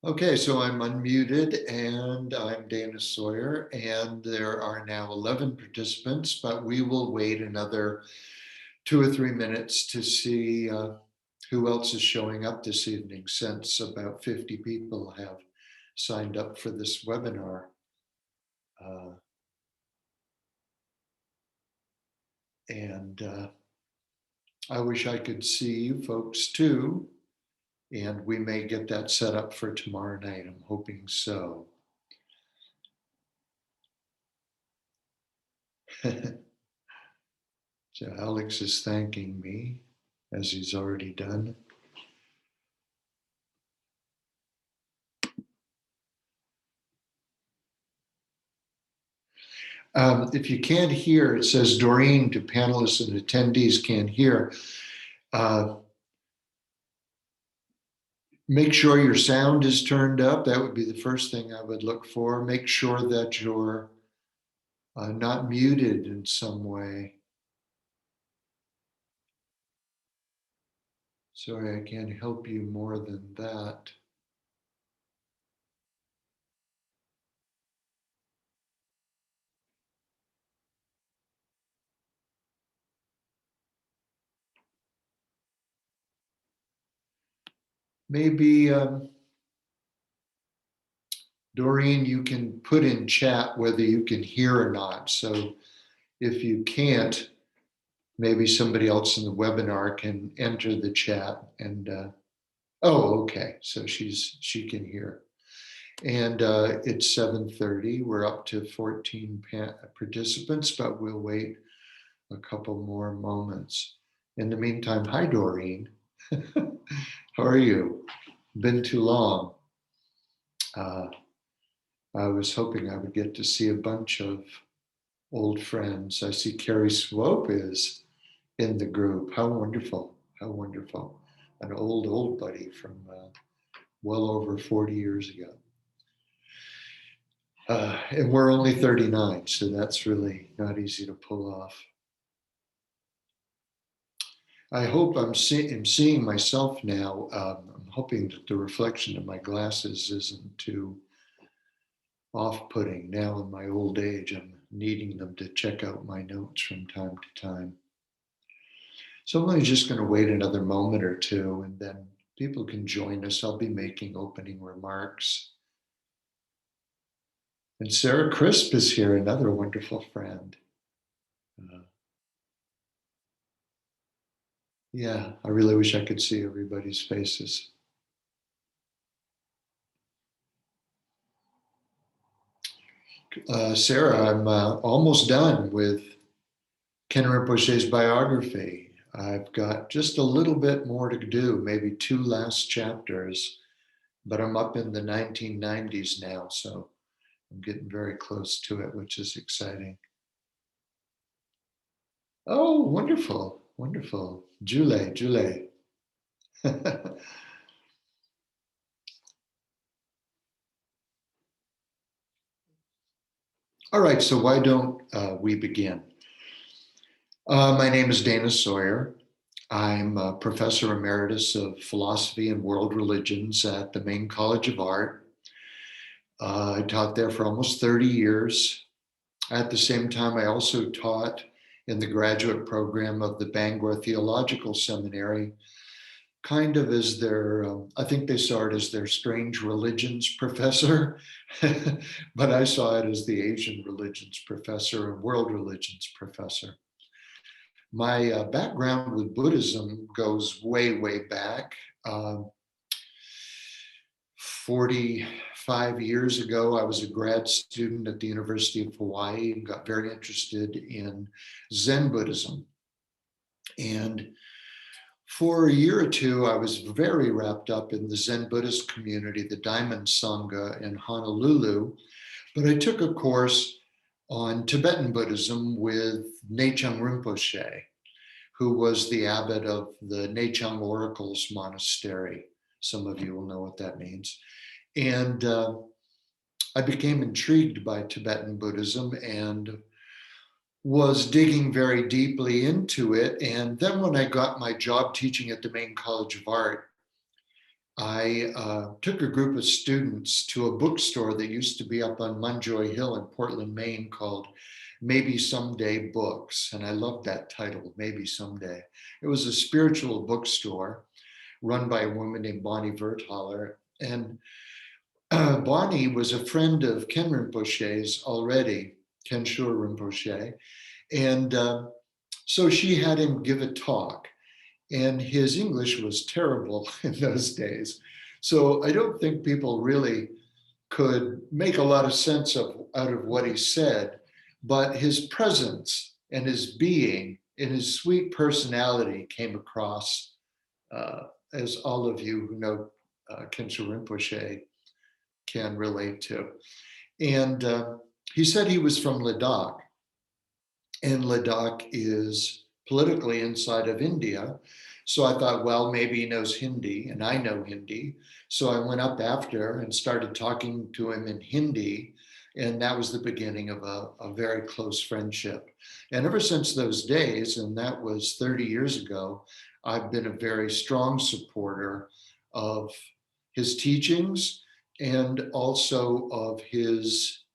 Okay, so I'm unmuted and I'm Dana Sawyer, and there are now 11 participants, but we will wait another 2 or 3 minutes to see who else is showing up this evening, since about 50 people have signed up for this webinar. Uh, and I wish I could see you folks too, and we may get that set up for tomorrow night. I'm hoping so. So Alex is thanking me, as he's already done. If you can't hear, it says Doreen to panelists and attendees can't hear. Make sure your sound is turned up. That would be the first thing I would look for. Make sure that you're not muted in some way. Sorry, I can't help you more than that. Maybe, Doreen, you can put in chat whether you can hear or not. So if you can't, maybe somebody else in the webinar can enter the chat and, oh, okay. So she can hear. And it's 7:30. We're up to 14 participants, but we'll wait a couple more moments. In the meantime, hi, Doreen. How are you? Been too long. I was hoping I would get to see a bunch of old friends. I see Carrie Swope is in the group. How wonderful. How wonderful. An old buddy from well over 40 years ago. And we're only 39, so that's really not easy to pull off. I hope I'm seeing myself now. I'm hoping that the reflection of my glasses isn't too off-putting. Now in my old age, I'm needing them to check out my notes from time to time. So I'm only just going to wait another moment or two, and then people can join us. I'll be making opening remarks. And Sarah Crisp is here, another wonderful friend. Yeah, I really wish I could see everybody's faces. Sarah, I'm almost done with Ken Rinpoche's biography. I've got just a little bit more to do, maybe 2 last chapters, but I'm up in the 1990s now, so I'm getting very close to it, which is exciting. Oh, wonderful, wonderful. Jule. All right, so why don't we begin? My name is Dana Sawyer. I'm a professor emeritus of philosophy and world religions at the Maine College of Art. I taught there for almost 30 years. At the same time, I also taught in the graduate program of the Bangor Theological Seminary, kind of as their, I think they saw it as their strange religions professor, but I saw it as the Asian religions professor and world religions professor. My background with Buddhism goes way back. 45 years ago, I was a grad student at the University of Hawaii and got very interested in Zen Buddhism. And for a year or two, I was very wrapped up in the Zen Buddhist community, the Diamond Sangha in Honolulu. But I took a course on Tibetan Buddhism with Nechang Rinpoche, who was the abbot of the Nechang Oracles Monastery. Some of you will know what that means. And I became intrigued by Tibetan Buddhism and was digging very deeply into it. And then when I got my job teaching at the Maine College of Art, I took a group of students to a bookstore that used to be up on Munjoy Hill in Portland, Maine, called Maybe Someday Books. And I loved that title, Maybe Someday. It was a spiritual bookstore run by a woman named Bonnie Verthaler. And Bonnie was a friend of Ken Rinpoche's already, Ken Shur Rinpoche. And so she had him give a talk. And his English was terrible in those days. So I don't think people really could make a lot of sense out of what he said, but his presence and his being and his sweet personality came across, as all of you who know Kensho Rinpoche can relate to. And he said he was from Ladakh, and Ladakh is politically inside of India. So I thought, well, maybe he knows Hindi and I know Hindi. So I went up after and started talking to him in Hindi. And that was the beginning of a very close friendship. And ever since those days, and that was 30 years ago, I've been a very strong supporter of his teachings and also of his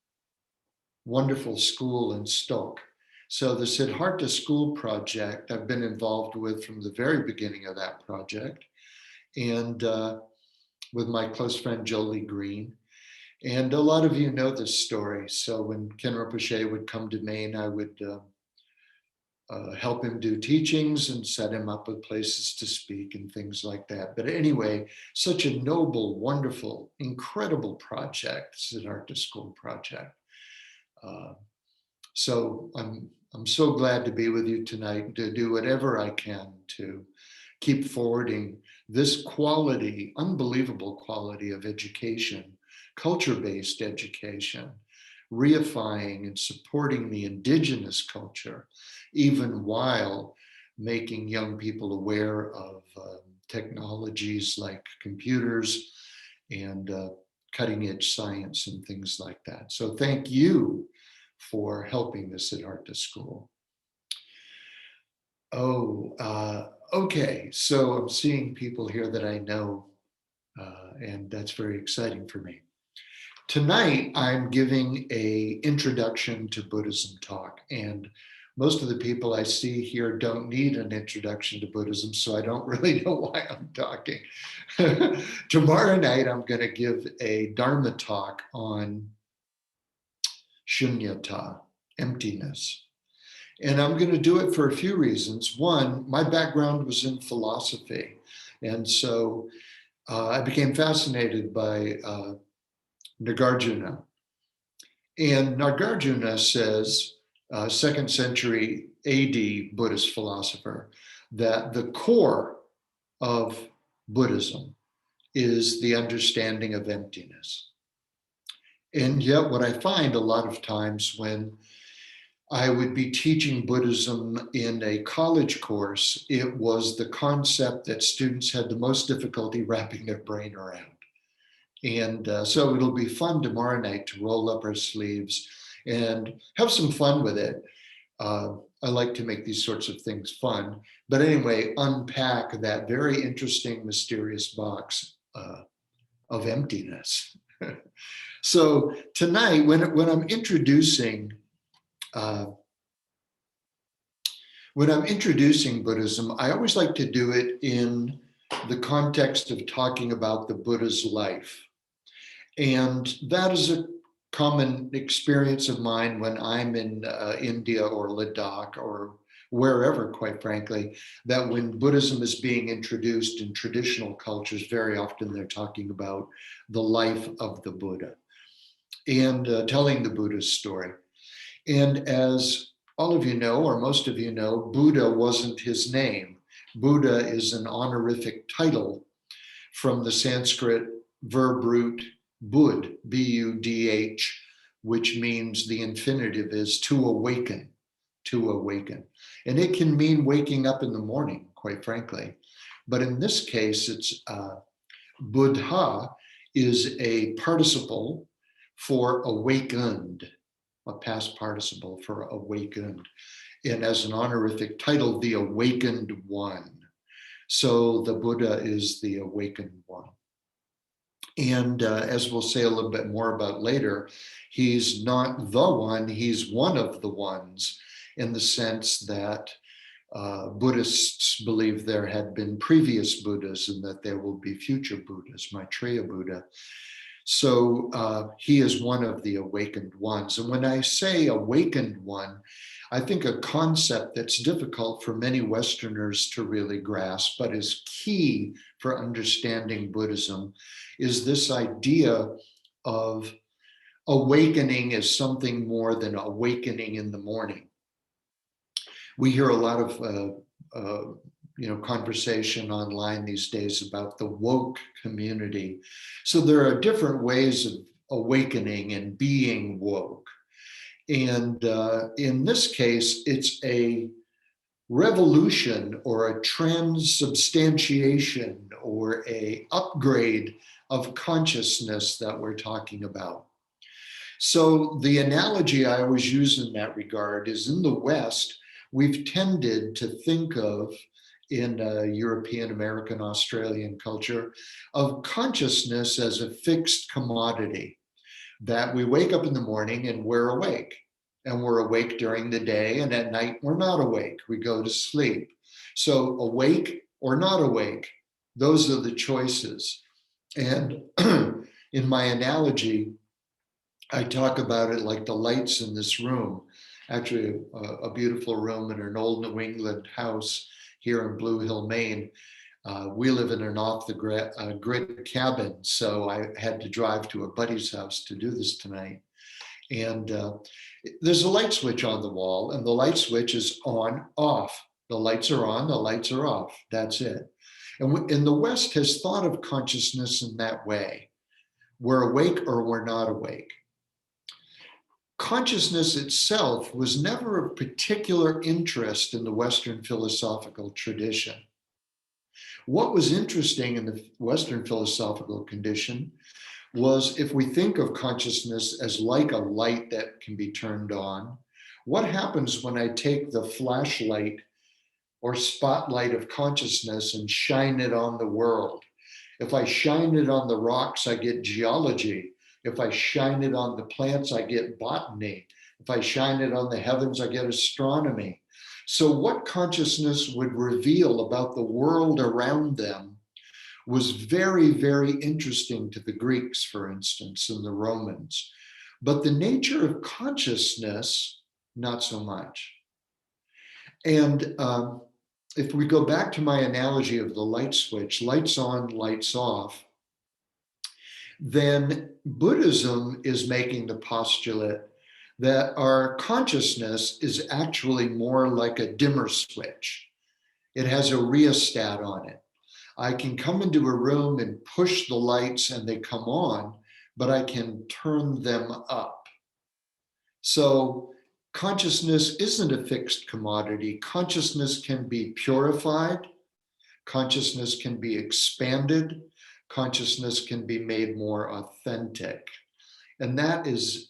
wonderful school in Stoke. So the Siddhartha School Project, I've been involved with from the very beginning of that project, and with my close friend Jolie Green. And a lot of you know this story. So when Ken Rinpoche would come to Maine, I would help him do teachings and set him up with places to speak and things like that. But anyway, such a noble, wonderful, incredible project, Siddhartha School Project. So I'm so glad to be with you tonight, to do whatever I can to keep forwarding this quality, unbelievable quality of education, culture-based education, reifying and supporting the indigenous culture, even while making young people aware of technologies like computers and cutting edge science and things like that. So thank you for helping the Siddhartha School. Okay. So I'm seeing people here that I know, and that's very exciting for me. Tonight, I'm giving an introduction to Buddhism talk, and most of the people I see here don't need an introduction to Buddhism, so I don't really know why I'm talking. Tomorrow night, I'm going to give a Dharma talk on shunyata, emptiness. And I'm going to do it for a few reasons. One, my background was in philosophy. And so I became fascinated by Nagarjuna. And Nagarjuna says, 2nd century AD Buddhist philosopher, that the core of Buddhism is the understanding of emptiness. And yet what I find a lot of times when I would be teaching Buddhism in a college course, it was the concept that students had the most difficulty wrapping their brain around. And so it'll be fun tomorrow night to roll up our sleeves and have some fun with it. I like to make these sorts of things fun. But anyway, unpack that very interesting, mysterious box of emptiness. So tonight, when I'm introducing Buddhism, I always like to do it in the context of talking about the Buddha's life. And that is a common experience of mine when I'm in India or Ladakh or wherever, quite frankly, that when Buddhism is being introduced in traditional cultures, very often they're talking about the life of the Buddha and telling the Buddha's story. And as all of you know, or most of you know, Buddha wasn't his name. Buddha is an honorific title from the Sanskrit verb root bud, B-U-D-H, which means the infinitive is to awaken, to awaken. And it can mean waking up in the morning, quite frankly. But in this case, it's Buddha is a participle for awakened, a past participle for awakened. And as an honorific title, the awakened one. So the Buddha is the awakened one. And as we'll say a little bit more about later, he's not the one, he's one of the ones, in the sense that Buddhists believe there had been previous Buddhas and that there will be future Buddhas, Maitreya Buddha. So he is one of the awakened ones. And when I say awakened one, I think a concept that's difficult for many Westerners to really grasp, but is key for understanding Buddhism, is this idea of awakening as something more than awakening in the morning. We hear a lot of conversation online these days about the woke community. So there are different ways of awakening and being woke. And in this case, it's a revolution or a transubstantiation or a upgrade of consciousness that we're talking about. So the analogy I always use in that regard is, in the West, we've tended to think of, in European, American, Australian culture, of consciousness as a fixed commodity, that we wake up in the morning and we're awake. And we're awake during the day, and at night we're not awake. We go to sleep. So awake or not awake, those are the choices. And in my analogy, I talk about it like the lights in this room, actually a beautiful room in an old New England house here in Blue Hill, Maine. We live in an off-the-grid cabin, so I had to drive to a buddy's house to do this tonight. And there's a light switch on the wall, and the light switch is on, off. The lights are on, the lights are off. That's it. And the West has thought of consciousness in that way. We're awake or we're not awake. Consciousness itself was never of particular interest in the Western philosophical tradition. What was interesting in the Western philosophical condition was, if we think of consciousness as like a light that can be turned on, what happens when I take the flashlight or spotlight of consciousness and shine it on the world? If I shine it on the rocks, I get geology. If I shine it on the plants, I get botany. If I shine it on the heavens, I get astronomy. So what consciousness would reveal about the world around them was very, very interesting to the Greeks, for instance, and the Romans. But the nature of consciousness, not so much. And if we go back to my analogy of the light switch, lights on, lights off, then Buddhism is making the postulate that our consciousness is actually more like a dimmer switch. It has a rheostat on it. I can come into a room and push the lights and they come on, but I can turn them up. So consciousness isn't a fixed commodity. Consciousness can be purified. Consciousness can be expanded. Consciousness can be made more authentic. And that is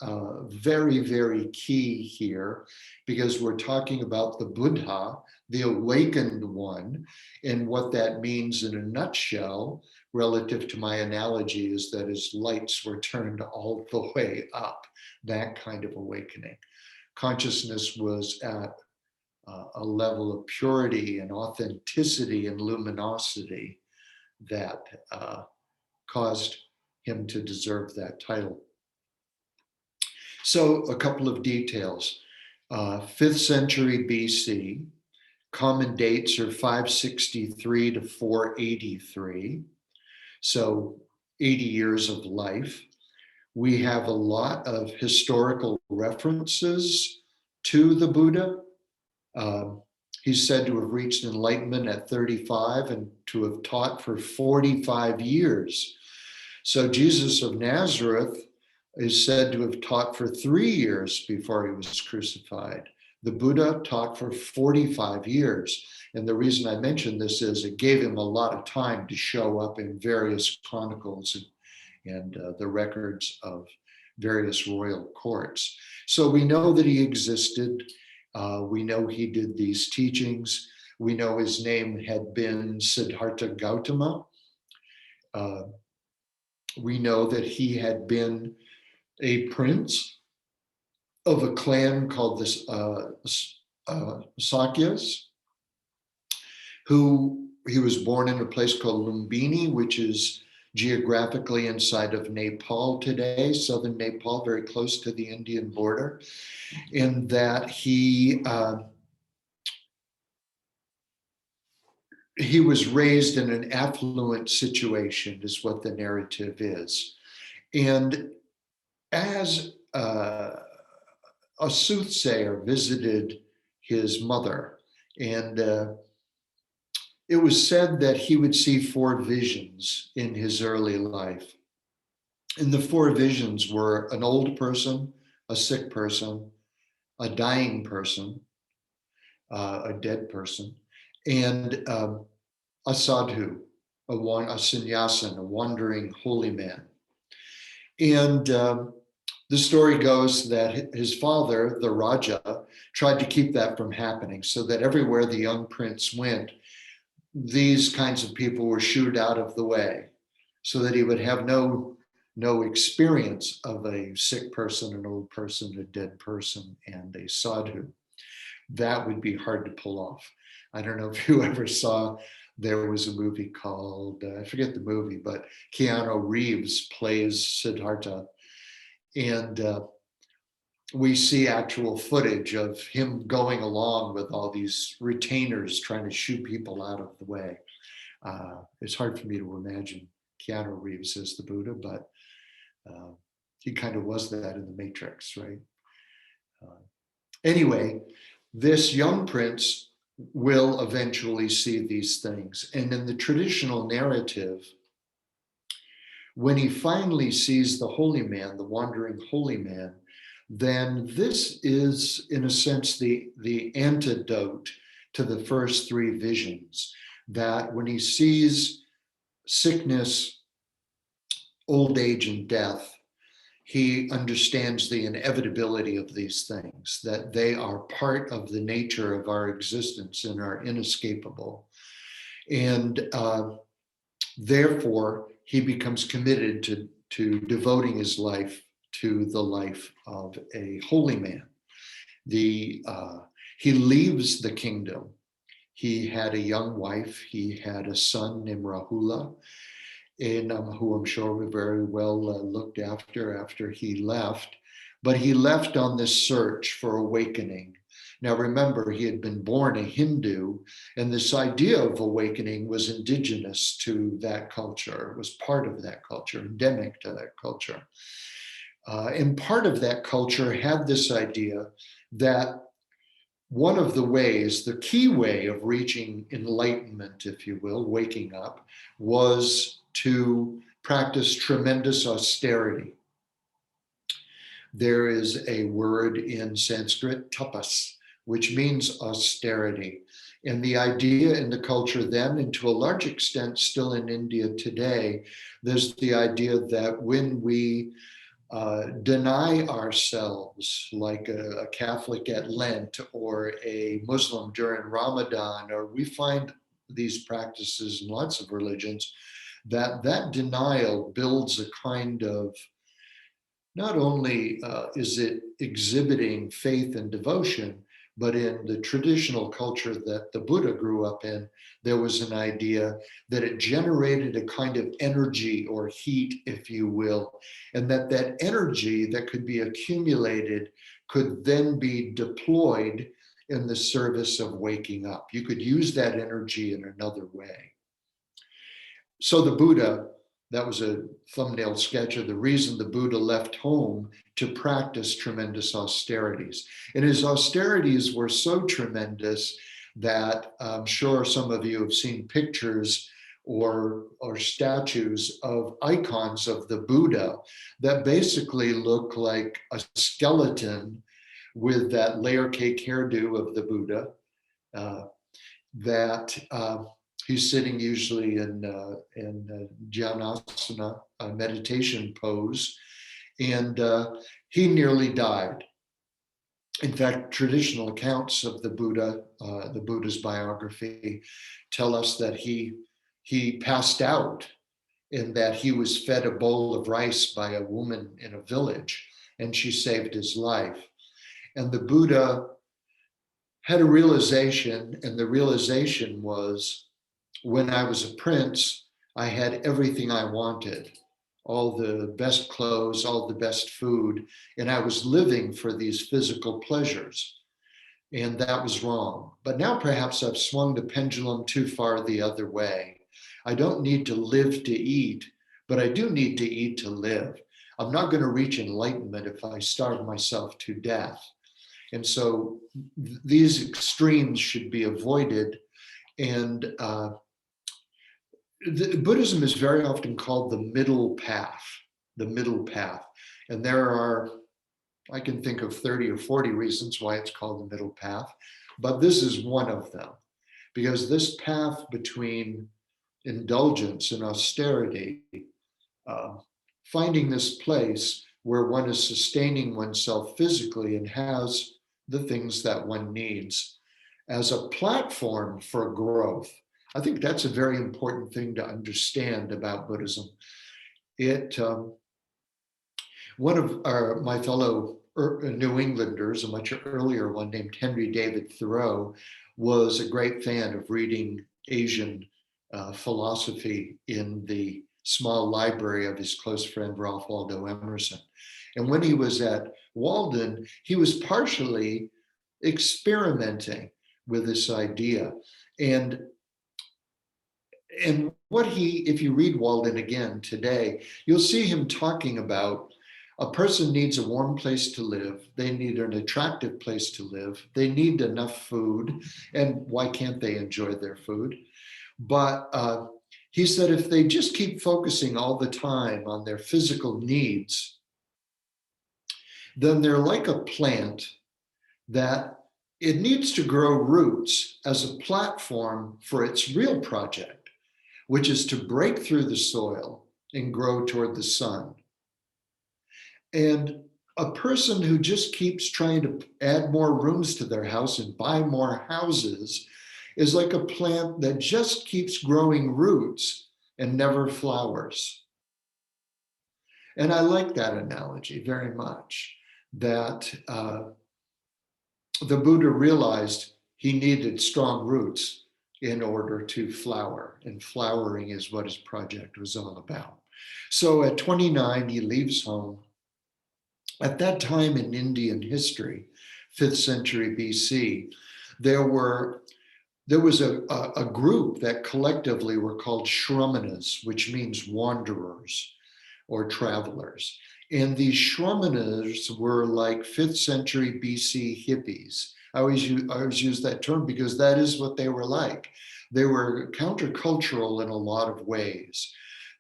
very, very key here, because we're talking about the Buddha, the awakened one. And what that means in a nutshell, relative to my analogy, is that his lights were turned all the way up, that kind of awakening. Consciousness was at a level of purity and authenticity and luminosity that caused him to deserve that title. So a couple of details. 5th century BC, common dates are 563 to 483, so 80 years of life. We have a lot of historical references to the Buddha. He's said to have reached enlightenment at 35 and to have taught for 45 years. So Jesus of Nazareth is said to have taught for 3 years before he was crucified. The Buddha taught for 45 years. And the reason I mention this is it gave him a lot of time to show up in various chronicles and the records of various royal courts. So we know that he existed. We know he did these teachings. We know his name had been Siddhartha Gautama. We know that he had been a prince of a clan called the Sakyas, who he was born in a place called Lumbini, which is geographically inside of Nepal today, southern Nepal, very close to the Indian border, in that he was raised in an affluent situation, is what the narrative is. And as a soothsayer visited his mother, and it was said that he would see 4 visions in his early life. And the 4 visions were an old person, a sick person, a dying person, a dead person, and a sadhu, a sannyasin, a wandering holy man. And the story goes that his father, the Raja, tried to keep that from happening, so that everywhere the young prince went, these kinds of people were shooed out of the way, so that he would have no experience of a sick person, an old person, a dead person, and a sadhu. That would be hard to pull off. I don't know if you ever saw, there was a movie called, I forget the movie, but Keanu Reeves plays Siddhartha. And we see actual footage of him going along with all these retainers trying to shoo people out of the way. It's hard for me to imagine Keanu Reeves as the Buddha, but he kind of was that in the Matrix, right? Anyway, this young prince will eventually see these things. And in the traditional narrative, when he finally sees the holy man, the wandering holy man, then this is, in a sense, the antidote to the first 3 visions. That when he sees sickness, old age, and death, he understands the inevitability of these things, that they are part of the nature of our existence and are inescapable. And therefore, he becomes committed to devoting his life to the life of a holy man. He leaves the kingdom. He had a young wife. He had a son named Rahula, and who I'm sure were very well looked after he left. But he left on this search for awakening. Now remember, he had been born a Hindu, and this idea of awakening was indigenous to that culture. It was part of that culture, endemic to that culture. And part of that culture had this idea that one of the ways, the key way of reaching enlightenment, if you will, waking up, was to practice tremendous austerity. There is a word in Sanskrit, tapas, which means austerity. And the idea in the culture then, and to a large extent still in India today, there's the idea that when we deny ourselves, like a Catholic at Lent or a Muslim during Ramadan, or we find these practices in lots of religions, that denial builds a kind of, not only is it exhibiting faith and devotion, but in the traditional culture that the Buddha grew up in, there was an idea that it generated a kind of energy or heat, if you will, and that energy that could be accumulated could then be deployed in the service of waking up. You could use that energy in another way. So the Buddha, that was a thumbnail sketch of the reason the Buddha left home to practice tremendous austerities. And his austerities were so tremendous that I'm sure some of you have seen pictures or statues of icons of the Buddha that basically look like a skeleton with that layer cake hairdo of the Buddha, he's sitting usually in Jnanasana, meditation pose, and he nearly died. In fact, traditional accounts of the Buddha's biography, tell us that he passed out in that he was fed a bowl of rice by a woman in a village, and she saved his life. And the Buddha had a realization, and the realization was, when I was a prince, I had everything I wanted, all the best clothes, all the best food, and I was living for these physical pleasures. And that was wrong. But now perhaps I've swung the pendulum too far the other way. I don't need to live to eat, but I do need to eat to live. I'm not going to reach enlightenment if I starve myself to death. And so these extremes should be avoided. And Buddhism is very often called the middle path, the middle path. And there are, I can think of 30 or 40 reasons why it's called the middle path, but this is one of them, because this path between indulgence and austerity, finding this place where one is sustaining oneself physically and has the things that one needs as a platform for growth. I think that's a very important thing to understand about Buddhism. One of my fellow New Englanders, a much earlier one named Henry David Thoreau, was a great fan of reading Asian philosophy in the small library of his close friend Ralph Waldo Emerson. And when he was at Walden, he was partially experimenting with this idea. And what if you read Walden again today, you'll see him talking about a person needs a warm place to live. They need an attractive place to live. They need enough food. And why can't they enjoy their food? But he said if they just keep focusing all the time on their physical needs, then they're like a plant that it needs to grow roots as a platform for its real project, which is to break through the soil and grow toward the sun. And a person who just keeps trying to add more rooms to their house and buy more houses is like a plant that just keeps growing roots and never flowers. And I like that analogy very much, that the Buddha realized he needed strong roots in order to flower, and flowering is what his project was all about. So at 29, he leaves home. At that time in Indian history, 5th century BC, there was a group that collectively were called Shramanas, which means wanderers or travelers. And these Shramanas were like 5th century BC hippies. I always use that term because that is what they were like. They were countercultural in a lot of ways.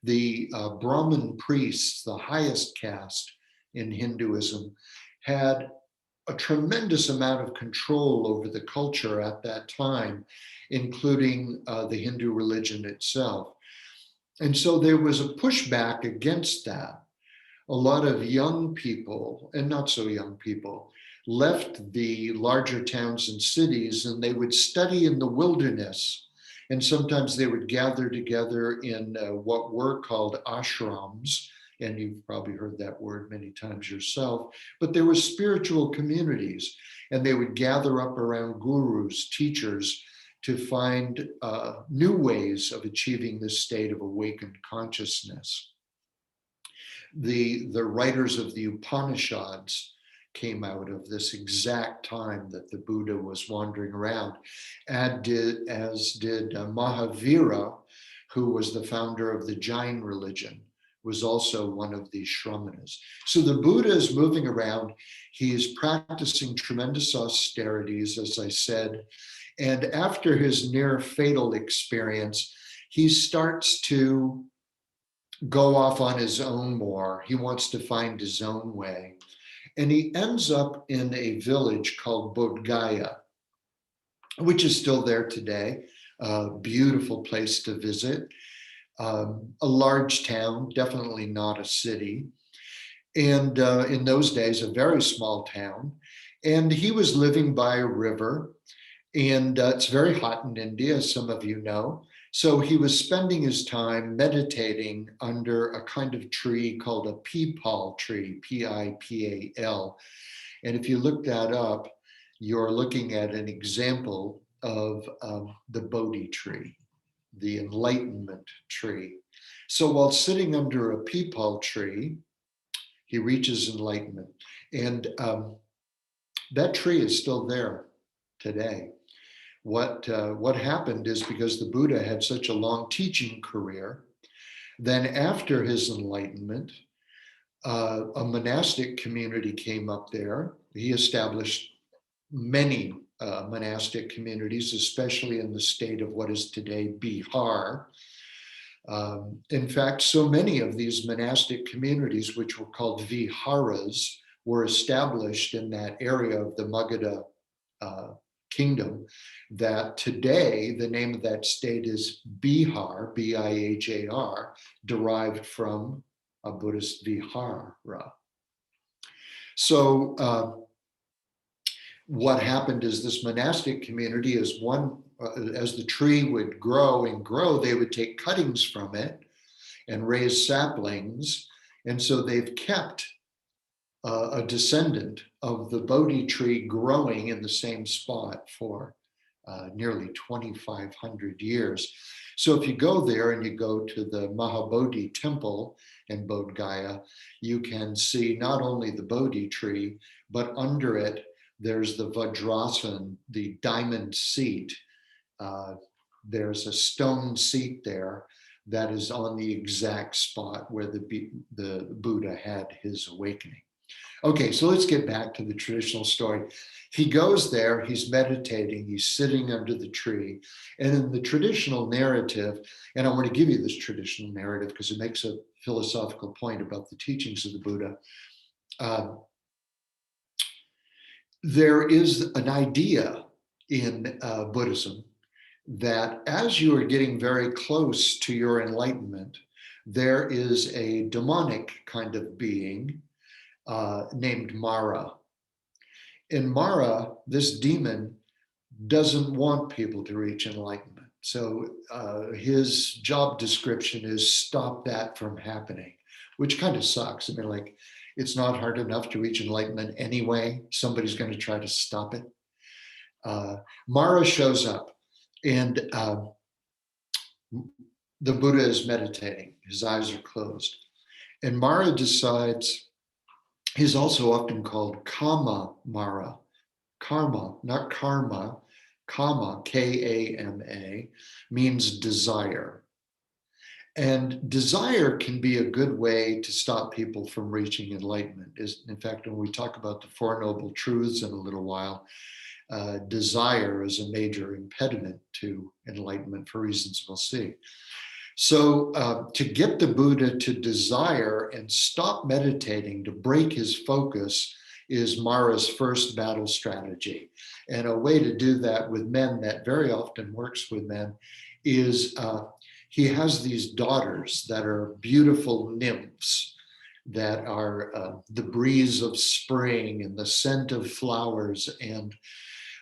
The Brahmin priests, the highest caste in Hinduism, had a tremendous amount of control over the culture at that time, including the Hindu religion itself. And so there was a pushback against that. A lot of young people, and not so young people, left the larger towns and cities, and they would study in the wilderness. And sometimes they would gather together in what were called ashrams, and you've probably heard that word many times yourself, but there were spiritual communities, and they would gather up around gurus, teachers, to find new ways of achieving this state of awakened consciousness. The writers of the Upanishads came out of this exact time that the Buddha was wandering around, as did Mahavira, who was the founder of the Jain religion, was also one of these Shramanas. So the Buddha is moving around. He is practicing tremendous austerities, as I said. And after his near fatal experience, he starts to go off on his own more. He wants to find his own way. And he ends up in a village called Bodh Gaya, which is still there today. A beautiful place to visit. A large town, definitely not a city. And in those days, a very small town. And he was living by a river. And it's very hot in India, as some of you know. So he was spending his time meditating under a kind of tree called a peepal tree, Pipal. And if you look that up, you're looking at an example of the Bodhi tree, the enlightenment tree. So while sitting under a peepal tree, he reaches enlightenment. And that tree is still there today. What happened is because the Buddha had such a long teaching career, then after his enlightenment, a monastic community came up there. He established many monastic communities, especially in the state of what is today Bihar. In fact, so many of these monastic communities, which were called viharas, were established in that area of the Magadha kingdom, that today the name of that state is Bihar, Bihajar, derived from a Buddhist vihara. So what happened is this monastic community, as the tree would grow and grow, they would take cuttings from it and raise saplings. And so they've kept a descendant of the Bodhi tree growing in the same spot for nearly 2,500 years. So if you go there and you go to the Mahabodhi temple in Bodh Gaya, you can see not only the Bodhi tree, but under it, there's the Vajrasan, the diamond seat. There's a stone seat there that is on the exact spot where the Buddha had his awakening. Okay, so let's get back to the traditional story. He goes there, he's meditating, he's sitting under the tree. And in the traditional narrative, and I want to give you this traditional narrative because it makes a philosophical point about the teachings of the Buddha. There is an idea in Buddhism that as you are getting very close to your enlightenment, there is a demonic kind of being named Mara. In Mara, this demon doesn't want people to reach enlightenment. So his job description is stop that from happening, which kind of sucks. I mean, like, it's not hard enough to reach enlightenment anyway. Somebody's going to try to stop it. Mara shows up, and the Buddha is meditating. His eyes are closed. And Mara decides, he's also often called Kama Mara. Karma, not karma. Kama, Kama, means desire. And desire can be a good way to stop people from reaching enlightenment. In fact, when we talk about the Four Noble Truths in a little while, desire is a major impediment to enlightenment for reasons we'll see. So to get the Buddha to desire and stop meditating, to break his focus, is Mara's first battle strategy. And a way to do that with men that very often works with men is he has these daughters that are beautiful nymphs that are the breeze of spring and the scent of flowers. And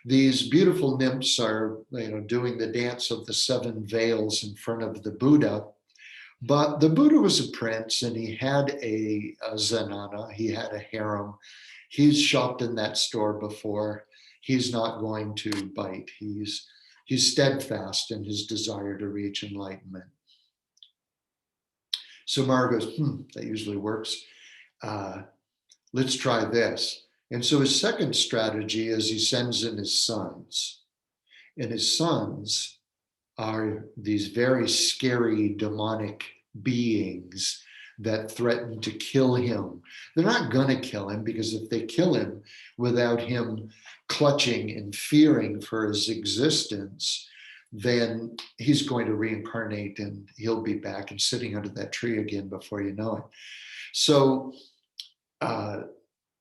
these beautiful nymphs are, doing the dance of the seven veils in front of the Buddha. But the Buddha was a prince and he had a zenana, he had a harem. He's shopped in that store before. He's not going to bite. He's steadfast in his desire to reach enlightenment. So Mara goes, that usually works. Let's try this. And so his second strategy is he sends in his sons. And his sons are these very scary demonic beings that threaten to kill him. They're not going to kill him, because if they kill him without him clutching and fearing for his existence, then he's going to reincarnate and he'll be back and sitting under that tree again before you know it. So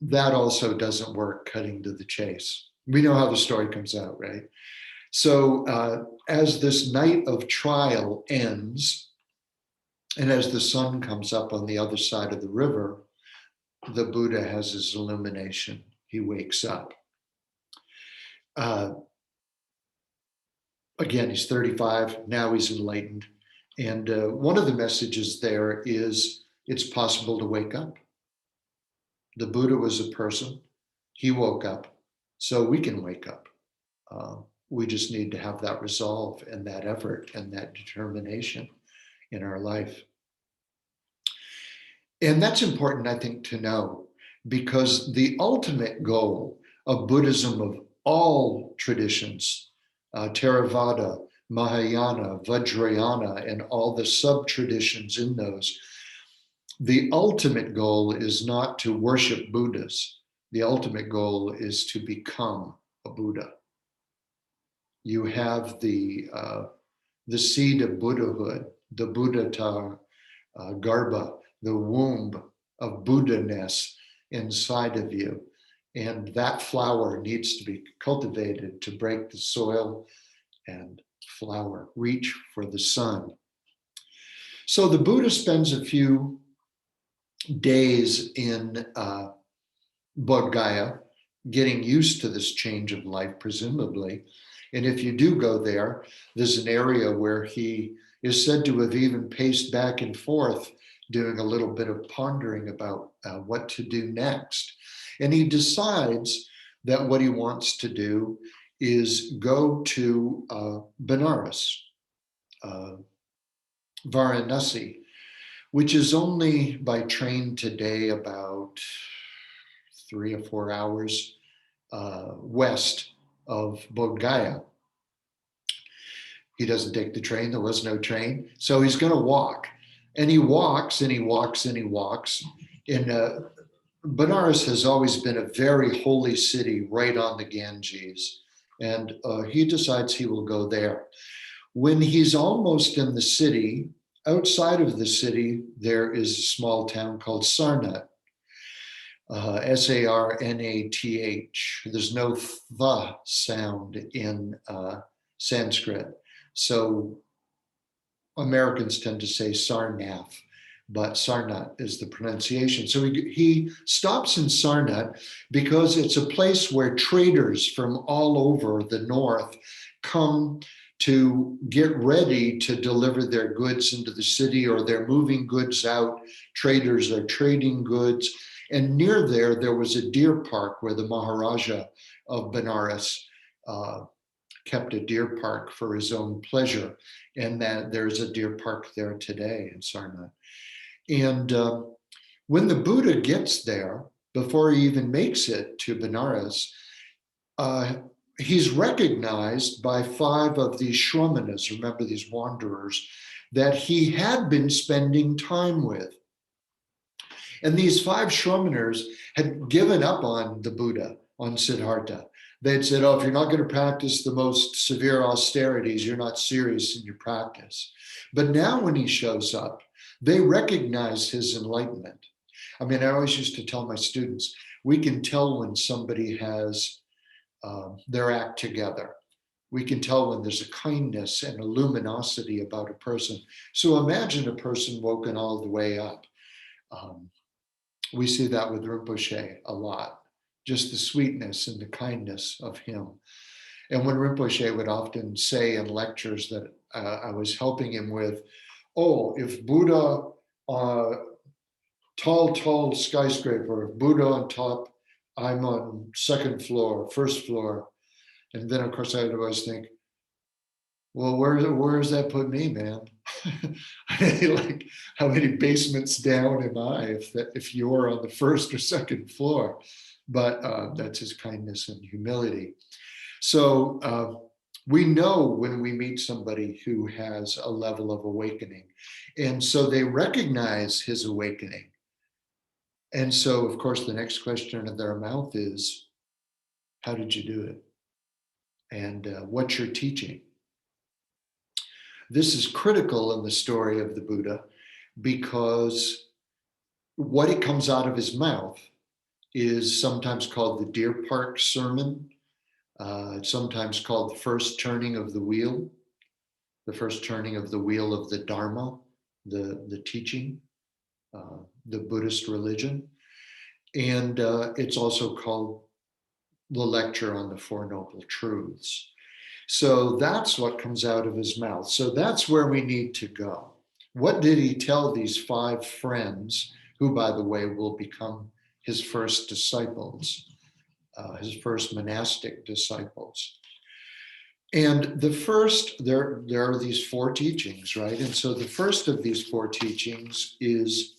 that also doesn't work, cutting to the chase. We know how the story comes out, right? So as this night of trial ends, and as the sun comes up on the other side of the river, the Buddha has his illumination. He wakes up. Again, he's 35, now he's enlightened. And one of the messages there is it's possible to wake up. The Buddha was a person, he woke up, so we can wake up. Uh, we just need to have that resolve and that effort and that determination in our life. And that's important, I think, to know, because the ultimate goal of Buddhism, of all traditions, Theravada, Mahayana, Vajrayana, and all the sub-traditions in those, the ultimate goal is not to worship Buddhas. The ultimate goal is to become a Buddha. You have the seed of Buddhahood, the Buddhata Garbha, the womb of Buddha-ness inside of you. And that flower needs to be cultivated to break the soil and flower, reach for the sun. So the Buddha spends a few days in Bodh Gaya, getting used to this change of life, presumably. And if you do go there, there's an area where he is said to have even paced back and forth, doing a little bit of pondering about what to do next. And he decides that what he wants to do is go to Benares, Varanasi, which is only by train today about 3 or 4 hours west of Bodh Gaya. He doesn't take the train, there was no train, so he's going to walk. And he walks and he walks and he walks. And Benares has always been a very holy city right on the Ganges. And he decides he will go there. When he's almost in the city, outside of the city, there is a small town called Sarnath. Sarnath. There's no th sound in Sanskrit. So Americans tend to say Sarnath, but Sarnath is the pronunciation. So he stops in Sarnath because it's a place where traders from all over the north come to get ready to deliver their goods into the city, or they're moving goods out. Traders are trading goods. And near there was a deer park where the Maharaja of Benares kept a deer park for his own pleasure. And that there's a deer park there today in Sarnath. And when the Buddha gets there, before he even makes it to Benares, he's recognized by 5 of these shramanas, remember these wanderers, that he had been spending time with. And these 5 shramanas had given up on the Buddha, on Siddhartha. They'd said, oh, if you're not going to practice the most severe austerities, you're not serious in your practice. But now when he shows up, they recognize his enlightenment. I mean, I always used to tell my students, we can tell when somebody has their act together. We can tell when there's a kindness and a luminosity about a person. So imagine a person woken all the way up. We see that with Rinpoche a lot, just the sweetness and the kindness of him. And when Rinpoche would often say in lectures that I was helping him with, oh, if Buddha, tall skyscraper, if Buddha on top, I'm on 2nd floor, 1st floor. And then of course I'd always think, well, where does that put me, man? Like, how many basements down am I if you're on the 1st or 2nd floor? But that's his kindness and humility. So we know when we meet somebody who has a level of awakening. And so they recognize his awakening. And so, of course, the next question in their mouth is, how did you do it? And what's your teaching? This is critical in the story of the Buddha, because what it comes out of his mouth is sometimes called the Deer Park Sermon. It's sometimes called the first turning of the wheel, the first turning of the wheel of the Dharma, the teaching, the Buddhist religion. And it's also called the lecture on the Four Noble Truths. So that's what comes out of his mouth. So that's where we need to go. What did he tell these 5 friends, who, by the way, will become his first disciples, his first monastic disciples? And the first, there are these 4 teachings, right? And so the first of these 4 teachings is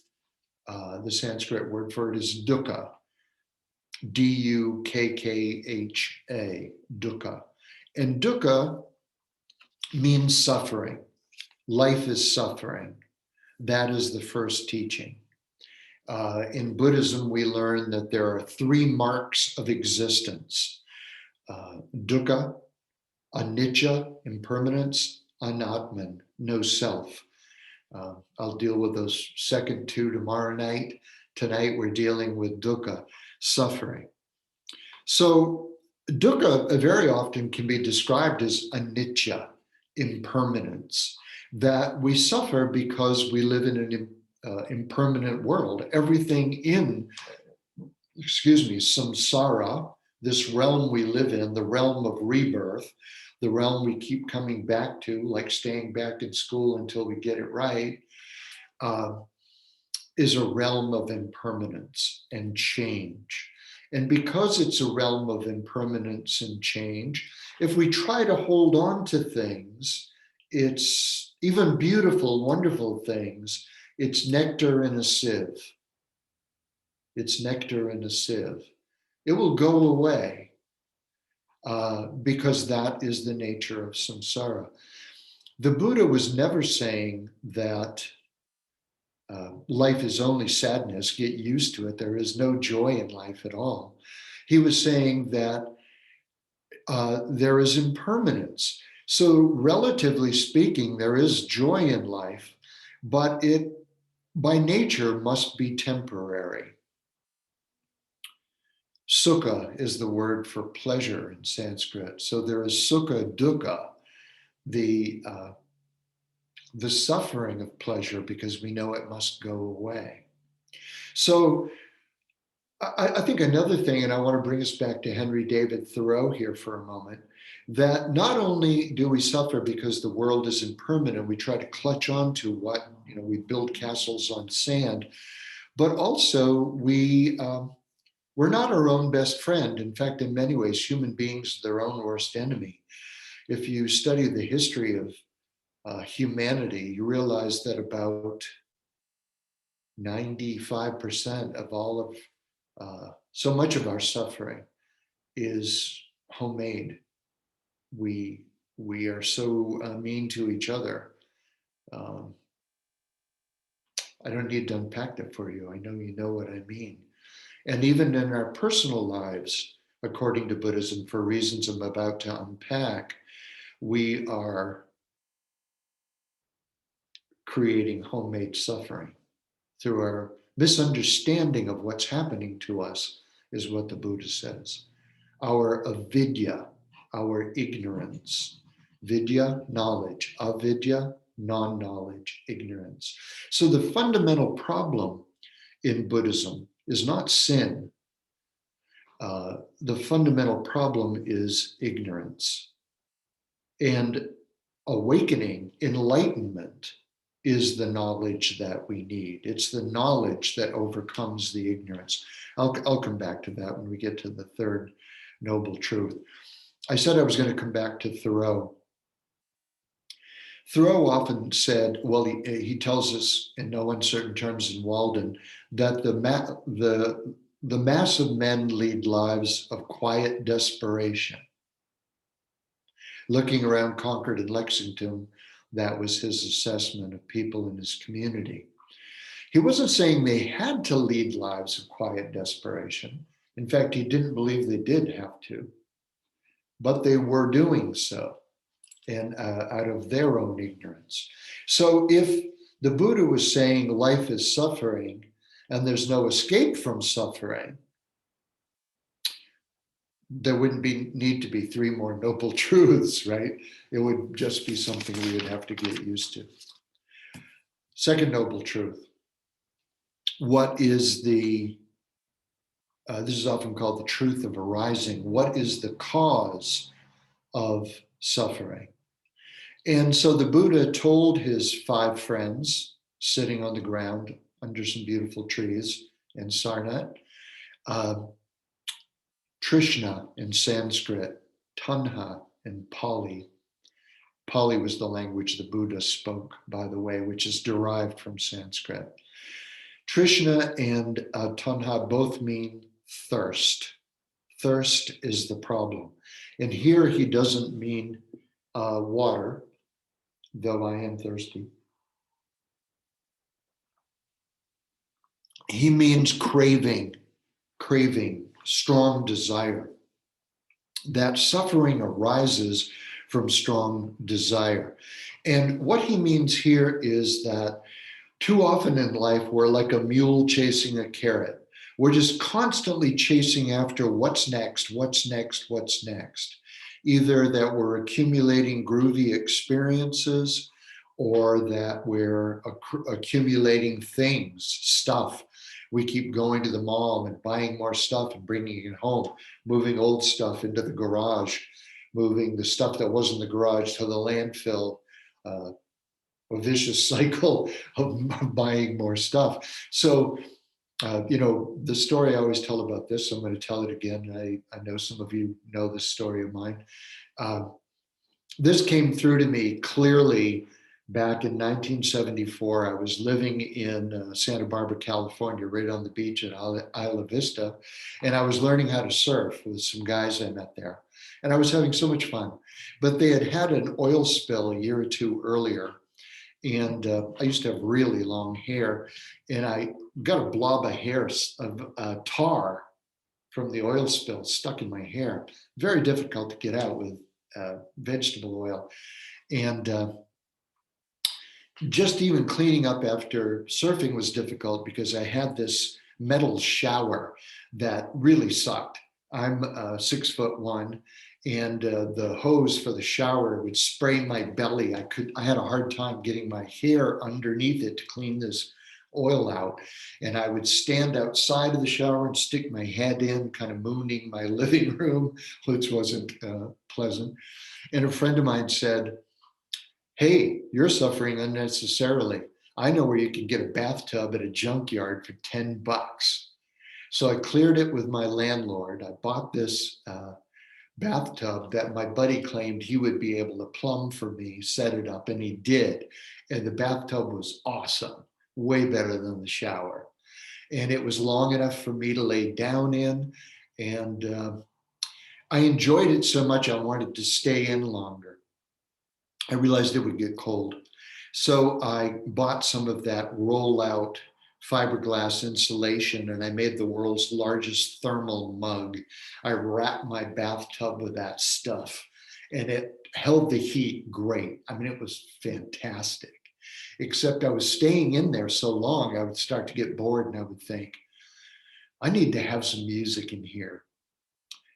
the Sanskrit word for it is dukkha, D-U-K-K-H-A, dukkha. And dukkha means suffering. Life is suffering. That is the first teaching. In Buddhism, we learn that there are 3 marks of existence: dukkha, anicca, impermanence, anatman, no self. I'll deal with those second 2 tomorrow night. Tonight, we're dealing with dukkha, suffering. So dukkha very often can be described as anicca, impermanence, that we suffer because we live in an impermanent world. Everything in, samsara, this realm we live in, the realm of rebirth, the realm we keep coming back to, like staying back in school until we get it right, is a realm of impermanence and change. And because it's a realm of impermanence and change, if we try to hold on to things, it's even beautiful, wonderful things, it's nectar in a sieve. It's nectar in a sieve. It will go away because that is the nature of samsara. The Buddha was never saying that life is only sadness, get used to it. There is no joy in life at all. He was saying that there is impermanence. So relatively speaking, there is joy in life, but it by nature must be temporary. Sukha is the word for pleasure in Sanskrit. So there is sukha dukkha, the suffering of pleasure, because we know it must go away. So I think another thing, and I want to bring us back to Henry David Thoreau here for a moment, that not only do we suffer because the world is impermanent, we try to clutch on to what, we build castles on sand, but also we're not our own best friend. In fact, in many ways, human beings are their own worst enemy. If you study the history of humanity, you realize that about 95% of all of so much of our suffering is homemade. We are so mean to each other. I don't need to unpack that for you. I know you know what I mean. And even in our personal lives, according to Buddhism, for reasons I'm about to unpack, we are creating homemade suffering through our misunderstanding of what's happening to us, is what the Buddha says. Our avidya, our ignorance. Vidya, knowledge. Avidya, non-knowledge, ignorance. So the fundamental problem in Buddhism is not sin. The fundamental problem is ignorance. And awakening, enlightenment, is the knowledge that we need. It's the knowledge that overcomes the ignorance. I'll come back to that when we get to the third noble truth. I said I was going to come back to Thoreau. Thoreau often said, well, he tells us in no uncertain terms in Walden, that the mass of men lead lives of quiet desperation. Looking around Concord and Lexington, that was his assessment of people in his community. He wasn't saying they had to lead lives of quiet desperation. In fact, he didn't believe they did have to, but they were doing so, and out of their own ignorance. So if the Buddha was saying life is suffering and there's no escape from suffering, there wouldn't need to be 3 more noble truths, right? It would just be something we would have to get used to. Second noble truth. What is this is often called the truth of arising. What is the cause of suffering. And so the Buddha told his 5 friends sitting on the ground under some beautiful trees in Sarnath, uh, Trishna in Sanskrit, Tanha in Pali. Pali was the language the Buddha spoke, by the way, which is derived from Sanskrit. Trishna and Tanha both mean thirst. Thirst is the problem. And here he doesn't mean water, though I am thirsty. He means craving, strong desire. That suffering arises from strong desire. And what he means here is that too often in life, we're like a mule chasing a carrot. We're just constantly chasing after what's next, what's next, what's next. Either that we're accumulating groovy experiences or that we're accumulating things, stuff. We keep going to the mall and buying more stuff and bringing it home, moving old stuff into the garage, moving the stuff that was in the garage to the landfill, a vicious cycle of buying more stuff. So, the story I always tell about this, I'm going to tell it again. I know some of you know this story of mine. This came through to me clearly back in 1974. I was living in Santa Barbara, California, right on the beach at Isla Vista, and I was learning how to surf with some guys I met there. And I was having so much fun. But they had had an oil spill a year or two earlier. And I used to have really long hair, and I got a blob of hair, of tar from the oil spill stuck in my hair. Very difficult to get out with vegetable oil. And just even cleaning up after surfing was difficult because I had this metal shower that really sucked. I'm 6'1", and the hose for the shower would spray my belly. I had a hard time getting my hair underneath it to clean this oil out. And I would stand outside of the shower and stick my head in, kind of mooning my living room, which wasn't pleasant. And a friend of mine said, "Hey, you're suffering unnecessarily. I know where you can get a bathtub at a junkyard for $10. So I cleared it with my landlord. I bought this bathtub that my buddy claimed he would be able to plumb for me, set it up, and he did. And the bathtub was awesome, way better than the shower. And it was long enough for me to lay down in. And I enjoyed it so much, I wanted to stay in longer. I realized it would get cold. So I bought some of that roll-out fiberglass insulation, and I made the world's largest thermal mug. I wrapped my bathtub with that stuff, and it held the heat great. I mean, it was fantastic. Except I was staying in there so long, I would start to get bored, and I would think, I need to have some music in here.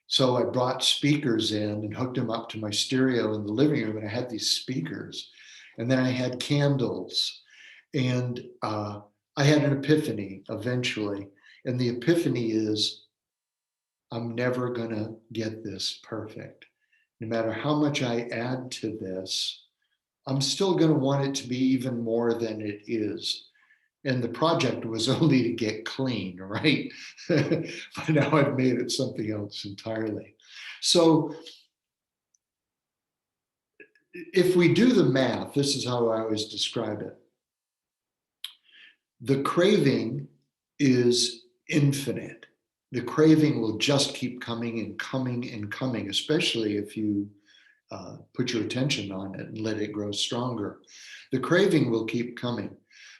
So I brought speakers in and hooked them up to my stereo in the living room, and I had these speakers. And then I had candles, and I had an epiphany eventually. And the epiphany is, I'm never going to get this perfect. No matter how much I add to this, I'm still going to want it to be even more than it is. And the project was only to get clean, right? But now I've made it something else entirely. So if we do the math, this is how I always describe it. The craving is infinite. The craving will just keep coming and coming and coming, especially if you put your attention on it and let it grow stronger. The craving will keep coming.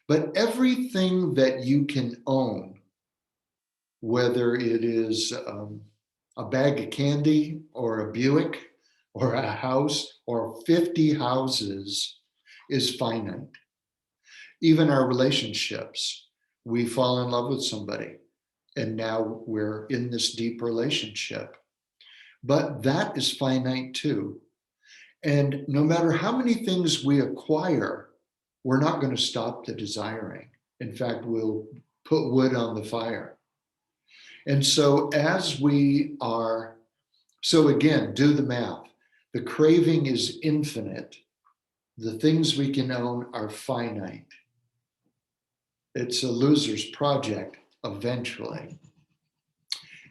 But everything that you can own, whether it is a bag of candy or a Buick or a house or 50 houses, is finite. Even our relationships, we fall in love with somebody and now we're in this deep relationship. But that is finite too. And no matter how many things we acquire, we're not going to stop the desiring. In fact, we'll put wood on the fire. And so as we are, so again, do the math. The craving is infinite. The things we can own are finite. It's a loser's project eventually.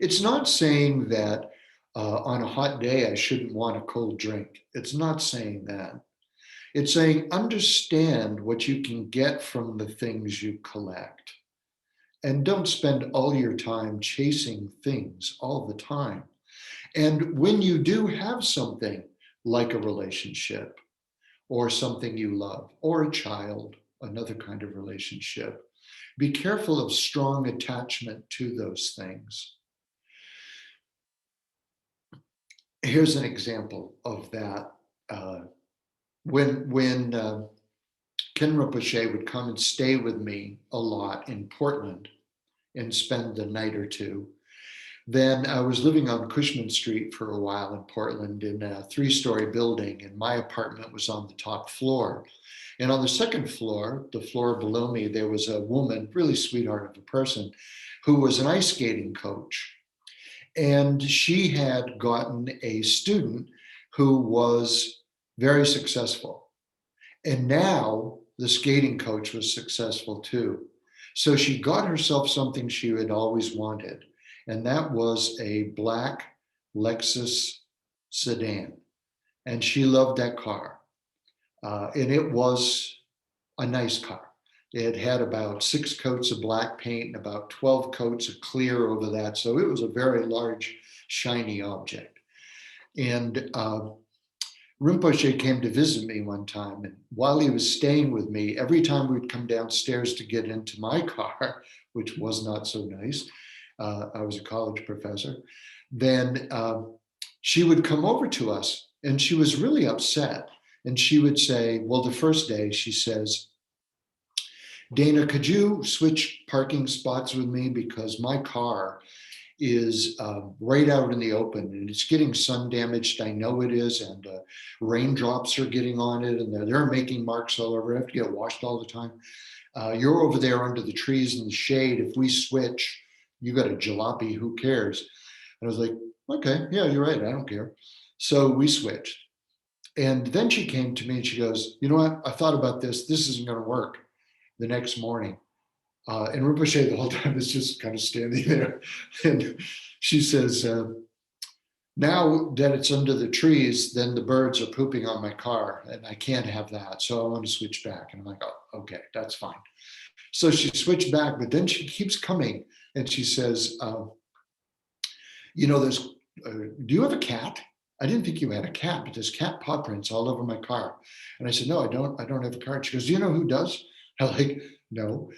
It's not saying that on a hot day I shouldn't want a cold drink. It's not saying that. It's saying understand what you can get from the things you collect. And don't spend all your time chasing things all the time. And when you do have something like a relationship or something you love or a child, another kind of relationship, be careful of strong attachment to those things. Here's an example of that. When Ken Rinpoche would come and stay with me a lot in Portland and spend the night or two, then I was living on Cushman Street for a while in Portland in a 3-story building, and my apartment was on the top floor. And on the second floor, the floor below me, there was a woman, really sweetheart of a person, who was an ice skating coach. And she had gotten a student who was very successful. And now the skating coach was successful too. So she got herself something she had always wanted, and that was a black Lexus sedan. And she loved that car. And it was a nice car. It had about 6 coats of black paint and about 12 coats of clear over that. So it was a very large, shiny object. And Rinpoche came to visit me one time. And while he was staying with me, every time we'd come downstairs to get into my car, which was not so nice, I was a college professor, then she would come over to us and she was really upset. And she would say, well, the first day she says, Dana, could you switch parking spots with me? Because my car is right out in the open and it's getting sun damaged. I know it is. And raindrops are getting on it and they're making marks all over. I have to get washed all the time. You're over there under the trees in the shade. If we switch, you got a jalopy, who cares? And I was like, okay, yeah, you're right. I don't care. So we switched. And then she came to me and she goes, you know what? I thought about this. This isn't going to work. The next morning. And Rinpoche the whole time is just kind of standing there. And she says, now that it's under the trees, then the birds are pooping on my car and I can't have that. So I want to switch back. And I'm like, oh, okay, that's fine. So she switched back, but then she keeps coming and she says, you know, there's, do you have a cat? I didn't think you had a cat, but there's cat paw prints all over my car. And I said, no, I don't have a car. She goes, do you know who does? I'm like, no.